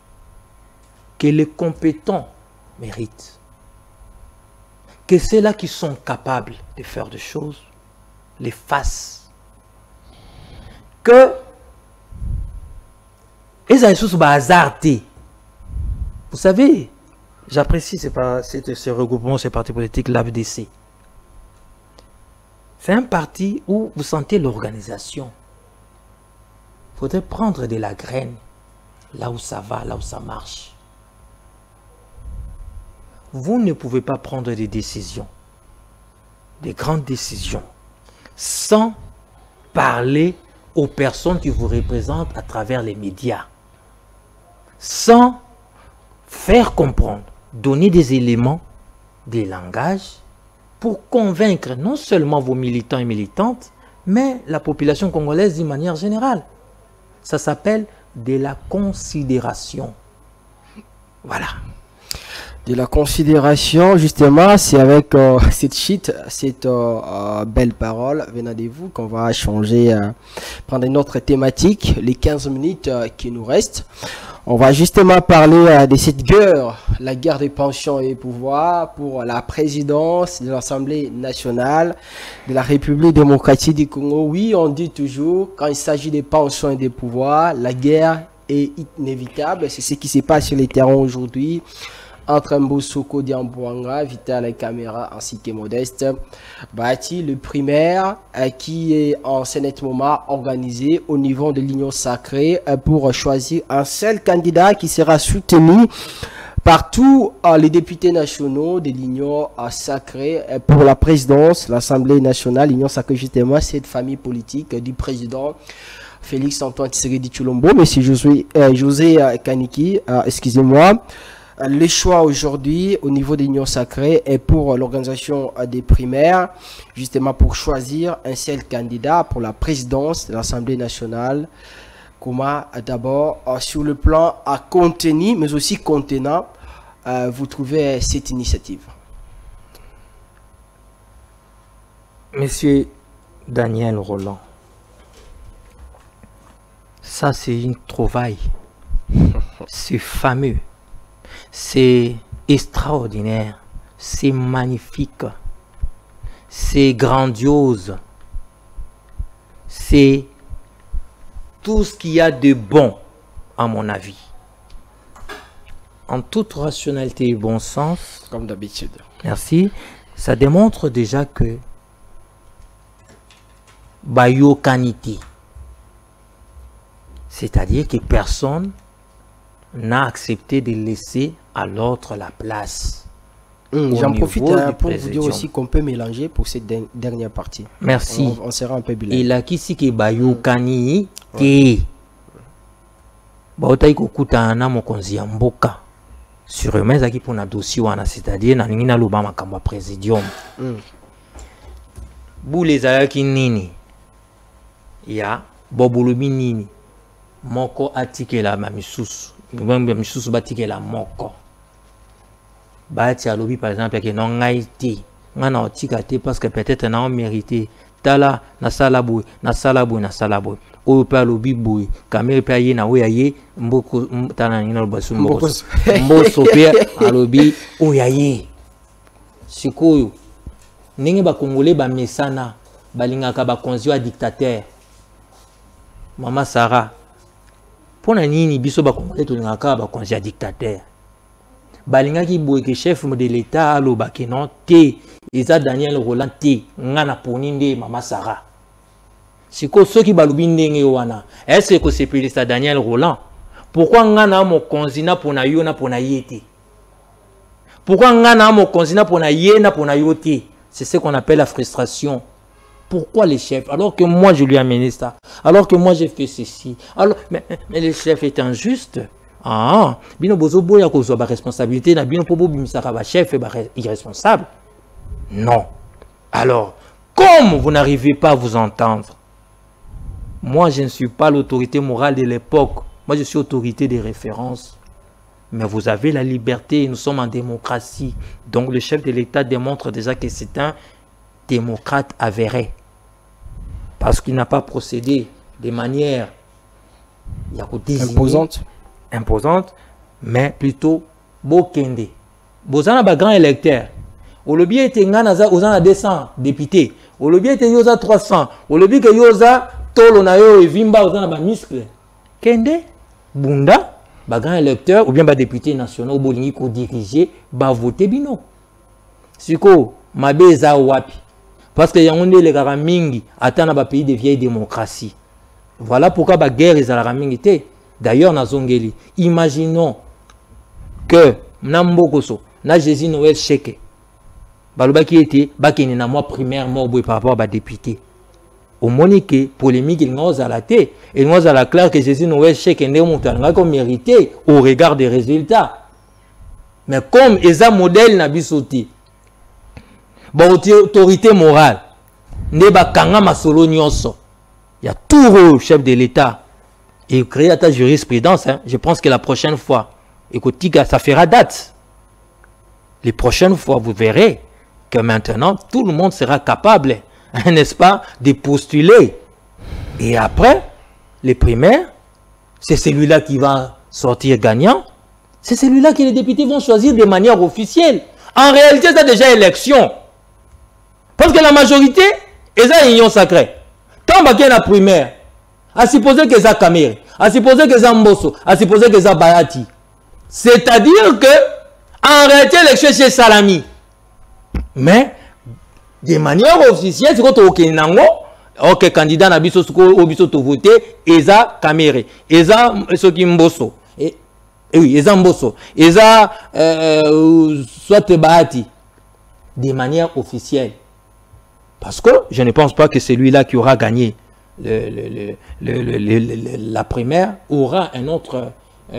que les compétents méritent, que ceux-là qui sont capables de faire des choses les fassent. Que les choses bazartés. Vous savez, j'apprécie ce regroupement, ce parti politique, l'AFDC. C'est un parti où vous sentez l'organisation. Il faudrait prendre de la graine là où ça va, là où ça marche. Vous ne pouvez pas prendre des décisions, des grandes décisions, sans parler aux personnes qui vous représentent à travers les médias, sans faire comprendre, donner des éléments, des langages, pour convaincre non seulement vos militants et militantes, mais la population congolaise d'une manière générale. Ça s'appelle de la considération. Voilà. De la considération, justement, c'est avec cette belle parole venant de vous qu'on va changer, prendre une autre thématique, les 15 minutes qui nous restent. On va justement parler de cette guerre, la guerre des pensions et pouvoirs pour la présidence de l'Assemblée nationale de la République démocratique du Congo. Oui, on dit toujours, quand il s'agit des pensions et des pouvoirs, la guerre est inévitable. C'est ce qui se passe sur les terrains aujourd'hui entre Mbosoko Diambouanga, Vital Caméra ainsi que Modeste Bati, le primaire qui est en ce moment organisé au niveau de l'Union sacrée pour choisir un seul candidat qui sera soutenu par tous les députés nationaux de l'Union sacrée pour la présidence, l'Assemblée nationale, l'Union sacrée justement, cette famille politique du président Félix Antoine Tshisekedi Tshilombo, monsieur José Kaniki, excusez-moi. Le choix aujourd'hui au niveau de l'Union sacrée est pour l'organisation des primaires, justement pour choisir un seul candidat pour la présidence de l'Assemblée nationale. Comment d'abord sur le plan à contenu, mais aussi contenant, vous trouvez cette initiative? Monsieur Daniel Roland, ça c'est une trouvaille, c'est fameux. C'est extraordinaire, c'est magnifique, c'est grandiose, c'est tout ce qu'il y a de bon, à mon avis. En toute rationalité et bon sens, comme d'habitude. Merci, ça démontre déjà que Bayokanité, c'est-à-dire que personne n'a accepté de laisser à l'autre la place. J'en profite pour vous dire aussi qu'on peut mélanger pour cette dernière partie. Merci. On sera un peu bilingue. Et là, qui c'est qui Bayokani te Baotai kokuta na mokonzi ya mboka sur meza qui pour na dossier wana, c'est-à-dire na ningina loba makambo présidium. Boule zayaki nini ya bobulubi nini moko atikela mamisusu misusu batikela moko bati alobi par exemple que non ngaiti ngana otika te parce que peut-être na on mérité tala na salaboy na salaboy na salaboy o pe alobi boy kamere pe ye na oyaye mboko tana ngina lobasu mboko mboso pe alobi oyaye sikoyo ndenge ba congolais ba mesana balingaka ba konzi wa dictateur Mama Sarah pona nini biso ba congolais tolingaka ba konzi ya dictateur balingaki boye ke chef de l'état aloba ke non te eza Daniel Roland te ngana poni nde Mama Sarah siko soki balobi ndenge wana est-ce que c'est plus Daniel Roland pourquoi ngana mo konzi na pona yo na pona yete pourquoi ngana mo konzi na pona ye na pona yo te c'est ce qu'on appelle la frustration. Pourquoi les chefs? Alors que moi je lui ai amené ça. Alors que moi j'ai fait ceci. Alors, mais le chef est injuste. Ah, bino bozo boya ko zo ba responsabilité na bino pobo bimisaka ba chef et ba irresponsable. Non. Alors, comme vous n'arrivez pas à vous entendre, moi je ne suis pas l'autorité morale de l'époque. Moi je suis autorité de référence. Mais vous avez la liberté, nous sommes en démocratie. Donc le chef de l'État démontre déjà que c'est un démocrate avéré. Parce qu'il n'a pas procédé de manière imposante, mais plutôt bokende. Bozana ba grand électeur. Au lobby était ngana ozana 200 députés. Au lobby était yoza 300. Au lobby que yoza tolo na yo et vimba ozana ba muscle. Kende bunda ba grand électeur ou bien ba député nationaux bolingi ko diriger ba voter bino. Siko mabeza wapi. Parce que Yaoundé les Garamingi attendent un pays de vieille démocratie. Voilà pourquoi la guerre est à la Ramingité. D'ailleurs, dans Zongeli, imaginons que Nambokoso, na Jésus Noël Cheke, Baloba qui était, Bakini na moi primaire mort par rapport à député. Au monique, polémique, il nous a la tête. Il nous a la claire que Jésus Noël Cheke n'est pas comme mérité au regard des résultats. Mais comme Eza modèle n'a bisoti. Bon, autorité morale, il y a tout chef de l'État et créer ta jurisprudence. Hein. Je pense que la prochaine fois, écoute, ça fera date. Les prochaines fois, vous verrez que maintenant, tout le monde sera capable, n'est-ce pas, de postuler. Et après, les primaires, c'est celui-là qui va sortir gagnant. C'est celui-là que les députés vont choisir de manière officielle. En réalité, c'est déjà élection. Parce que la majorité, ils ont une union sacrée. Tant qu'il y a la primaire, à supposer que ça Kamere, à supposer que ça Mbosso, à supposer que ça Bayati. C'est-à-dire que, en réalité, l'élection c'est Salami. Mais, de manière officielle, c'est quand on ok, candidat na biso au biso to voter, Eza Kamere, Eza Soki Mbosso. Et oui, Eza Mbosso, Eza soit Bayati. De manière officielle. Parce que je ne pense pas que celui-là qui aura gagné la primaire aura un autre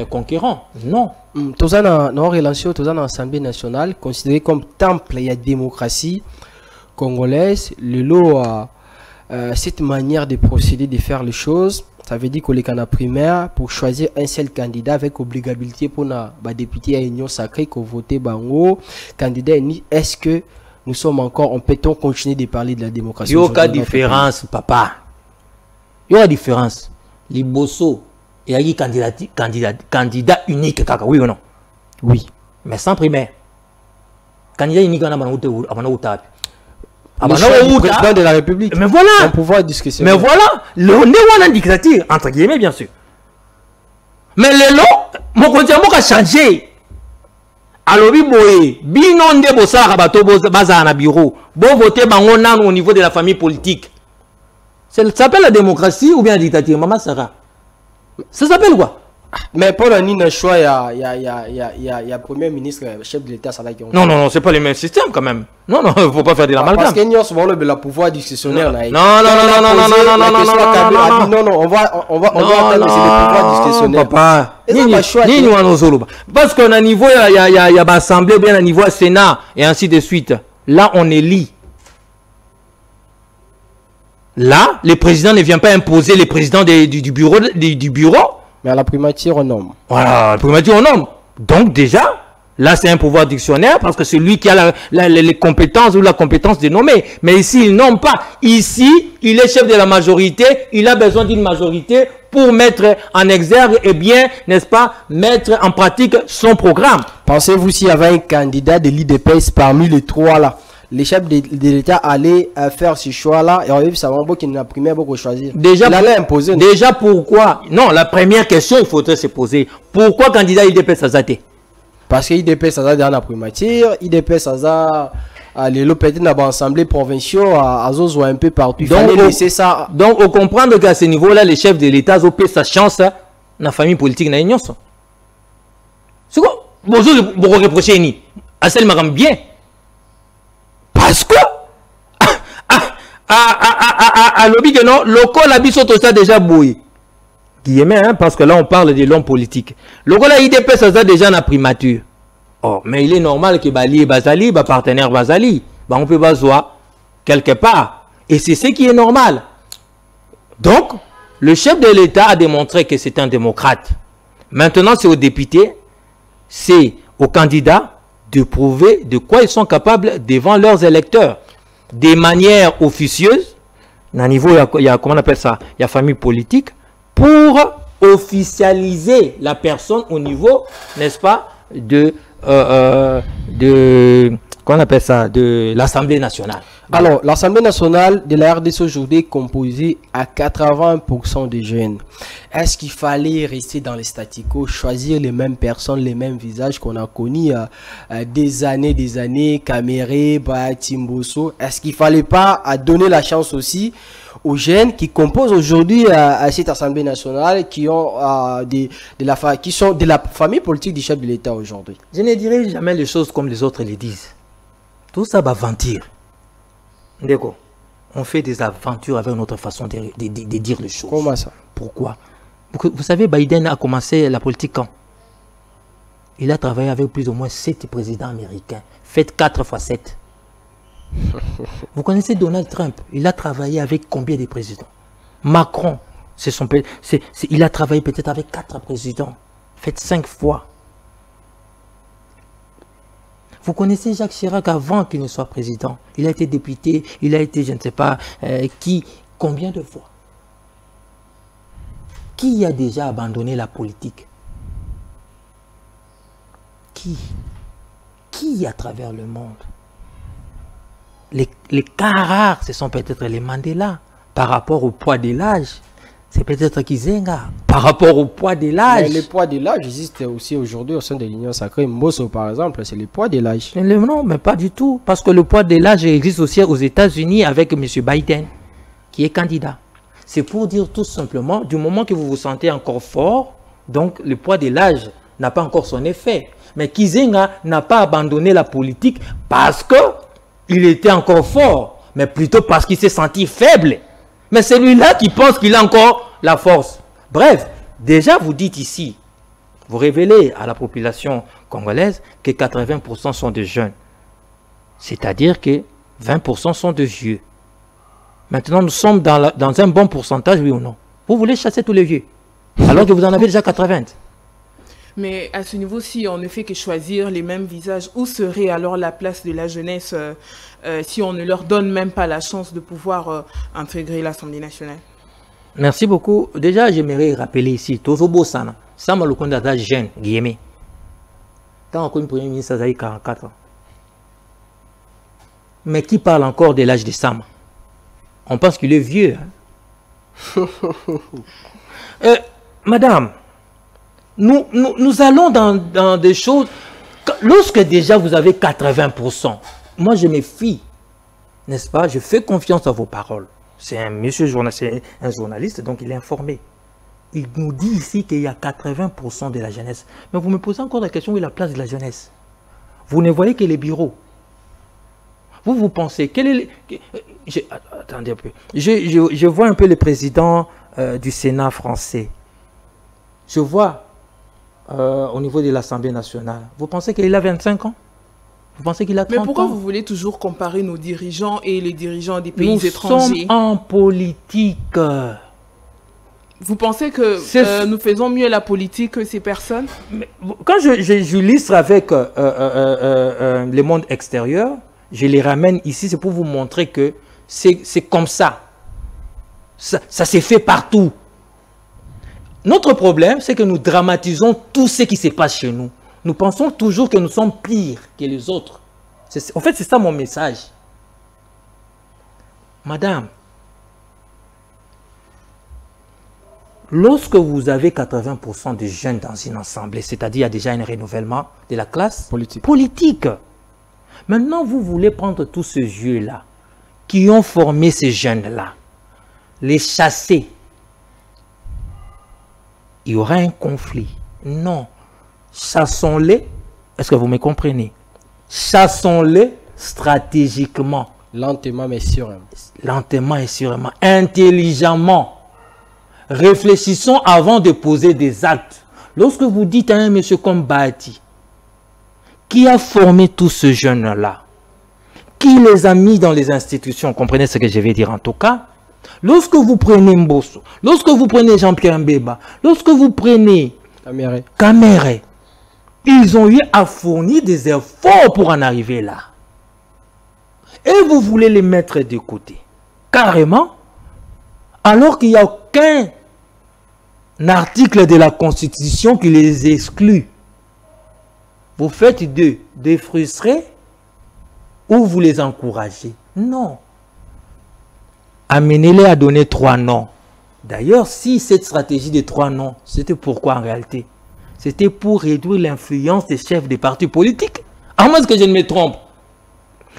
conquérant. Non. Tous en relation, tous en Assemblée nationale, considéré comme temple et démocratie congolaise, le lot cette manière de procéder, de faire les choses, ça veut dire qu'on est en primaire pour choisir un seul candidat avec obligabilité pour les députés à l'Union sacrée qu'on vote bango candidat. Est-ce que nous sommes encore, peut-on continuer de parler de la démocratie? Il y a aucune différence, papa. Il y a une différence. Les Bosso, il y a un candidat unique, oui ou non? Oui. Mais sans primaire. Candidat unique, on a le président de la République. Mais voilà. Un pouvoir discussion. Mais voilà. Le néo en dictature, entre guillemets, bien sûr. Mais le lot, mon continent a changé. Alobi boye, binonde bosara bato baza na bureau, bo voter bango nan au niveau de la famille politique. Ça s'appelle la démocratie ou bien la dictature, Maman Sarah? Ça s'appelle quoi? Mais pour le Nina choix, il y a premier ministre, chef de l'État, ça va. Non, c'est pas le même système quand même. Non, il faut pas faire de l'amalgame. Parce qu'il y a souvent le pouvoir discrétionnaire. Non, on va attendre le pouvoir discrétionnaire. Papa, parce qu'on a niveau, il y a l'Assemblée, bien à niveau Sénat, et ainsi de suite. Là, on élit. Là, le président ne vient pas imposer les présidents du bureau. Mais à la primature, on nomme. Voilà, la primature, on nomme. Donc déjà, là, c'est un pouvoir dictionnaire parce que c'est lui qui a les compétences ou la compétence de nommer. Mais ici, il nomme pas. Ici, il est chef de la majorité. Il a besoin d'une majorité pour mettre en exergue et bien, n'est-ce pas, mettre en pratique son programme. Pensez-vous s'il y avait un candidat de l'IDPS parmi les trois là? Les chefs de l'État allaient faire ce choix-là et on a vu ça va qu'il n'a primaire beaucoup choisir. Déjà, il allait imposer. Déjà pourquoi? Non, la première question il faudrait se poser. Pourquoi candidat IDPS Azate? Parce que IDPS Azate dans la primature, IDPS Azate les peut-être dans l'Assemblée provinciale à Zozo un peu partout. Il fallait laisser ça. Donc on comprend qu'à ce niveau-là, les chefs de l'État ont payé sa chance dans la famille politique dans l'Union. C'est quoi? Vous reprochez ni à celle m'aime bien. Parce que à l'objet que non, local a biso tout ça déjà bouillé. Guillemets, hein, parce que là on parle de l'homme politique. Local a IDP ça déjà la primature. Oh, mais il est normal que Bali et Bazali, partenaire Bazali, on peut bazoa quelque part. Et c'est ce qui est normal. Donc, le chef de l'État a démontré que c'est un démocrate. Maintenant, c'est aux députés, c'est aux candidats de prouver de quoi ils sont capables devant leurs électeurs. De manière officieuse, à niveau, il y a comment on appelle ça? Il y a famille politique, pour officialiser la personne au niveau, n'est-ce pas, de comment on appelle ça, de l'Assemblée nationale. Alors, l'Assemblée nationale de la RDC aujourd'hui est composée à 80% de jeunes. Est-ce qu'il fallait rester dans les statu quo, choisir les mêmes personnes, les mêmes visages qu'on a connus des années, Kamere, Bayati, Mbosso? Est-ce qu'il fallait pas donner la chance aussi aux jeunes qui composent aujourd'hui à cette Assemblée nationale, qui ont qui sont de la famille politique du chef de l'État aujourd'hui? Je ne dirai jamais les choses comme les autres les disent. Tout ça va mentir. D'accord. On fait des aventures avec notre façon de dire les choses. Comment ça? Pourquoi? Vous savez, Biden a commencé la politique quand? Il a travaillé avec plus ou moins 7 présidents américains. Faites 4 fois 7. Vous connaissez Donald Trump? Il a travaillé avec combien de présidents? Macron, il a travaillé peut-être avec 4 présidents. Faites 5 fois. Vous connaissez Jacques Chirac avant qu'il ne soit président. Il a été député, il a été, je ne sais pas, combien de fois? Qui a déjà abandonné la politique? Qui à travers le monde? Les cas rares, ce sont peut-être les Mandela, par rapport au poids de l'âge. C'est peut-être Kizenga, par rapport au poids de l'âge. Le poids de l'âge existe aussi aujourd'hui au sein de l'Union sacrée. Mbosso, par exemple, c'est le poids de l'âge. Non, mais pas du tout. Parce que le poids de l'âge existe aussi aux États-Unis avec M. Biden, qui est candidat. C'est pour dire tout simplement, du moment que vous vous sentez encore fort, donc le poids de l'âge n'a pas encore son effet. Mais Kizenga n'a pas abandonné la politique parce qu'il était encore fort, mais plutôt parce qu'il s'est senti faible. Mais c'est lui-là qui pense qu'il a encore la force. Bref, déjà vous dites ici, vous révélez à la population congolaise que 80% sont de jeunes. C'est-à-dire que 20% sont de vieux. Maintenant, nous sommes dans un bon pourcentage, oui ou non? Vous voulez chasser tous les vieux, alors que vous en avez déjà 80. Mais à ce niveau, si on ne fait que choisir les mêmes visages, où serait alors la place de la jeunesse si on ne leur donne même pas la chance de pouvoir intégrer l'Assemblée nationale? Merci beaucoup. Déjà, j'aimerais rappeler ici, Tozobo Sana, Sama Lukonda jeune, Guillemé. Quand on connaît le Premier ministre, ça a 44 ans. Mais qui parle encore de l'âge de Sama? On pense qu'il est vieux. Hein? Madame, nous allons dans des choses... Lorsque déjà vous avez 80%, moi je me fie, n'est-ce pas? Je fais confiance à vos paroles. C'est un journaliste, donc il est informé. Il nous dit ici qu'il y a 80% de la jeunesse. Mais vous me posez encore la question, où est la place de la jeunesse? Vous ne voyez que les bureaux. Vous pensez, quel est... Attendez un peu. Je vois un peu le président du Sénat français. Je vois au niveau de l'Assemblée nationale. Vous pensez qu'il a 25 ans? Vous pensez qu'il a 30 ans? Mais pourquoi vous voulez toujours comparer nos dirigeants et les dirigeants des pays étrangers? Nous sommes en politique. Vous pensez que nous faisons mieux la politique que ces personnes? Mais, quand j'illustre avec le monde extérieur, je les ramène ici, c'est pour vous montrer que c'est comme ça. Ça s'est fait partout. Notre problème, c'est que nous dramatisons tout ce qui se passe chez nous. Nous pensons toujours que nous sommes pires que les autres. En fait, c'est ça mon message. Madame, lorsque vous avez 80% de jeunes dans une assemblée, c'est-à-dire il y a déjà un renouvellement de la classe politique. Maintenant, vous voulez prendre tous ces vieux-là, qui ont formé ces jeunes-là, les chasser. Il y aura un conflit. Non. Chassons-les. Est-ce que vous me comprenez? Chassons-les stratégiquement. Lentement mais sûrement. Lentement et sûrement. Intelligemment. Réfléchissons avant de poser des actes. Lorsque vous dites à un monsieur comme Bati, qui a formé tous ces jeunes-là, qui les a mis dans les institutions, comprenez ce que je vais dire en tout cas, lorsque vous prenez Mbosso, lorsque vous prenez Jean-Pierre Mbeba, lorsque vous prenez Kamere, ils ont eu à fournir des efforts pour en arriver là. Et vous voulez les mettre de côté, carrément, alors qu'il n'y a aucun article de la Constitution qui les exclut. Vous faites d'eux des frustrés ou vous les encouragez? Non. Amenez-les à donner 3 noms. D'ailleurs, si cette stratégie de 3 noms, c'était pourquoi en réalité? C'était pour réduire l'influence des chefs des partis politiques. À moins que je ne me trompe.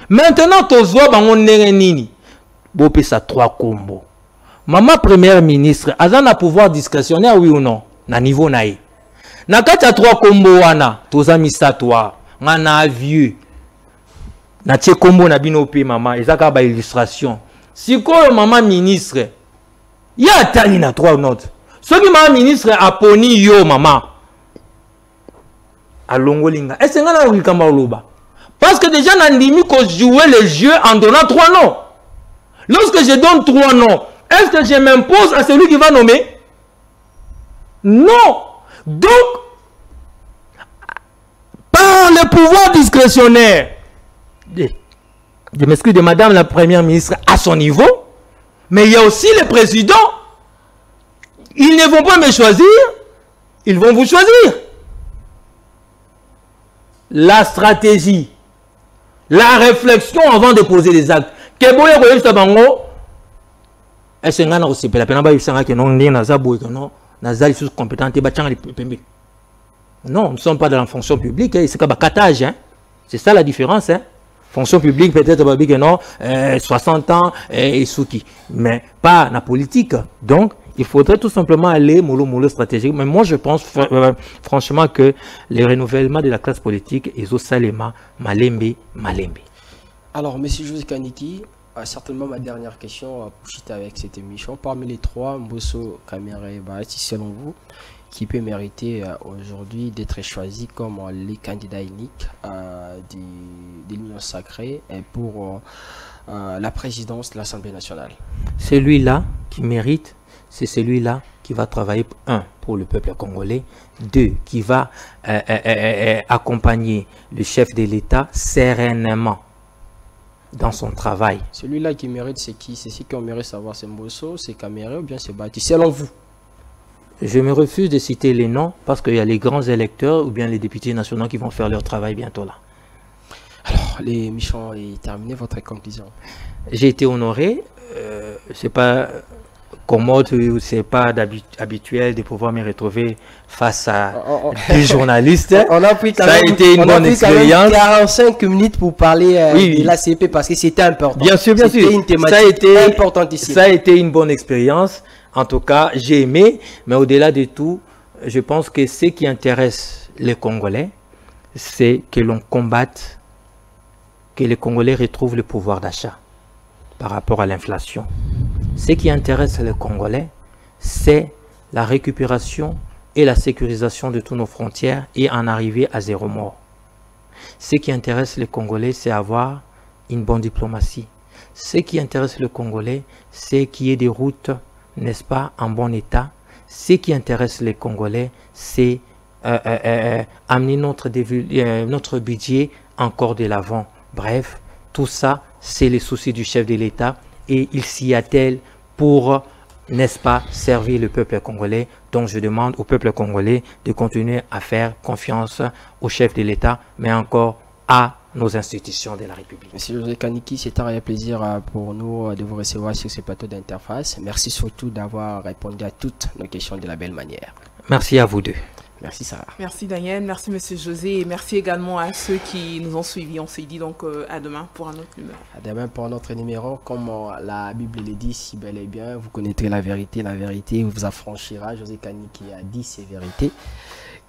Maintenant, Tozo Bangonere Nini. Bopé ça 3 combos. Maman première ministre, a un pouvoir discrétionnaire, oui ou non? Na niveau naï. Na kata 3 combos wana, Toza mista toi. Ngana vieux. Na tche combo na binope maman, ezaka ba illustration. Si quoi maman ministre, il y a tali na 3 notes. Ce qui maman ministre a poni yo maman. À Longolinga. Est-ce que ngana wikamba oloba? Parce que déjà Nandimi qu'on jouait le jeu en donnant 3 noms. Lorsque je donne 3 noms, est-ce que je m'impose à celui qui va nommer? Non. Donc, par le pouvoir discrétionnaire de m'excuse de Madame la Première ministre à son niveau, mais il y a aussi les présidents. Ils ne vont pas me choisir, ils vont vous choisir. La stratégie, la réflexion avant de poser les actes. Non, nous ne sommes pas dans la fonction publique, c'est comme un catage. C'est ça la différence. Fonction publique, peut-être que non, 60 ans et Souki, mais pas la politique. Donc, il faudrait tout simplement aller mollo stratégique. Mais moi, je pense franchement que le renouvellement de la classe politique est au Salema, Malembe. Alors, M. José Kaniki, certainement ma dernière question pour chuter avec cette émission. Parmi les trois, Mbosso, Kamere et Bahati, selon vous, qui peut mériter aujourd'hui d'être choisi comme les candidats uniques de l'Union sacrée pour la présidence de l'Assemblée nationale? Celui-là qui mérite, c'est celui-là qui va travailler, un, pour le peuple congolais, deux, qui va accompagner le chef de l'État sereinement dans son travail. Celui-là qui mérite, c'est qui? C'est ceux qui ont mérité savoir, c'est Mbosso, c'est Kamere ou bien c'est Bahati, selon vous? Je me refuse de citer les noms parce qu'il y a les grands électeurs ou bien les députés nationaux qui vont faire leur travail bientôt là. Alors, l'émission est terminée, votre conclusion? J'ai été honoré, c'est pas commode ou c'est pas habituel de pouvoir me retrouver face à des journalistes. On a pris quand ça même, a été une bonne expérience. 45 minutes pour parler de l'ACP parce que c'était important. Bien sûr, bien sûr. C'était une thématique importante ici. Ça a été une bonne expérience. En tout cas, j'ai aimé, mais au-delà de tout, je pense que ce qui intéresse les Congolais, c'est que l'on combatte, que les Congolais retrouvent le pouvoir d'achat par rapport à l'inflation. Ce qui intéresse les Congolais, c'est la récupération et la sécurisation de toutes nos frontières et en arriver à zéro mort. Ce qui intéresse les Congolais, c'est avoir une bonne diplomatie. Ce qui intéresse les Congolais, c'est qu'il y ait des routes, n'est-ce pas, en bon état. Ce qui intéresse les Congolais, c'est amener notre budget encore de l'avant. Bref, tout ça, c'est les soucis du chef de l'État et il s'y attelle pour, n'est-ce pas, servir le peuple congolais. Donc je demande au peuple congolais de continuer à faire confiance au chef de l'État, mais encore à nos institutions de la République. Monsieur José Kaniki, c'est un réel plaisir pour nous de vous recevoir sur ce plateau d'interface. Merci surtout d'avoir répondu à toutes nos questions de la belle manière. Merci à vous deux. Merci Sarah. Merci Daniel, merci Monsieur José et merci également à ceux qui nous ont suivis. On s'est dit donc à demain pour un autre numéro. À demain pour un autre numéro. Comme la Bible le dit si bel et bien, vous connaîtrez la vérité vous affranchira. José Kaniki a dit ces vérités.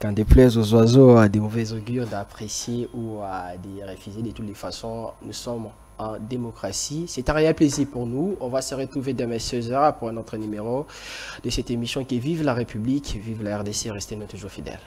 Quand déplaise aux oiseaux des mauvais augures d'apprécier ou de refuser de toutes les façons, nous sommes en démocratie. C'est un réel plaisir pour nous. On va se retrouver demain 16h pour un autre numéro de cette émission qui est Vive la République, vive la RDC, restez-nous toujours fidèles.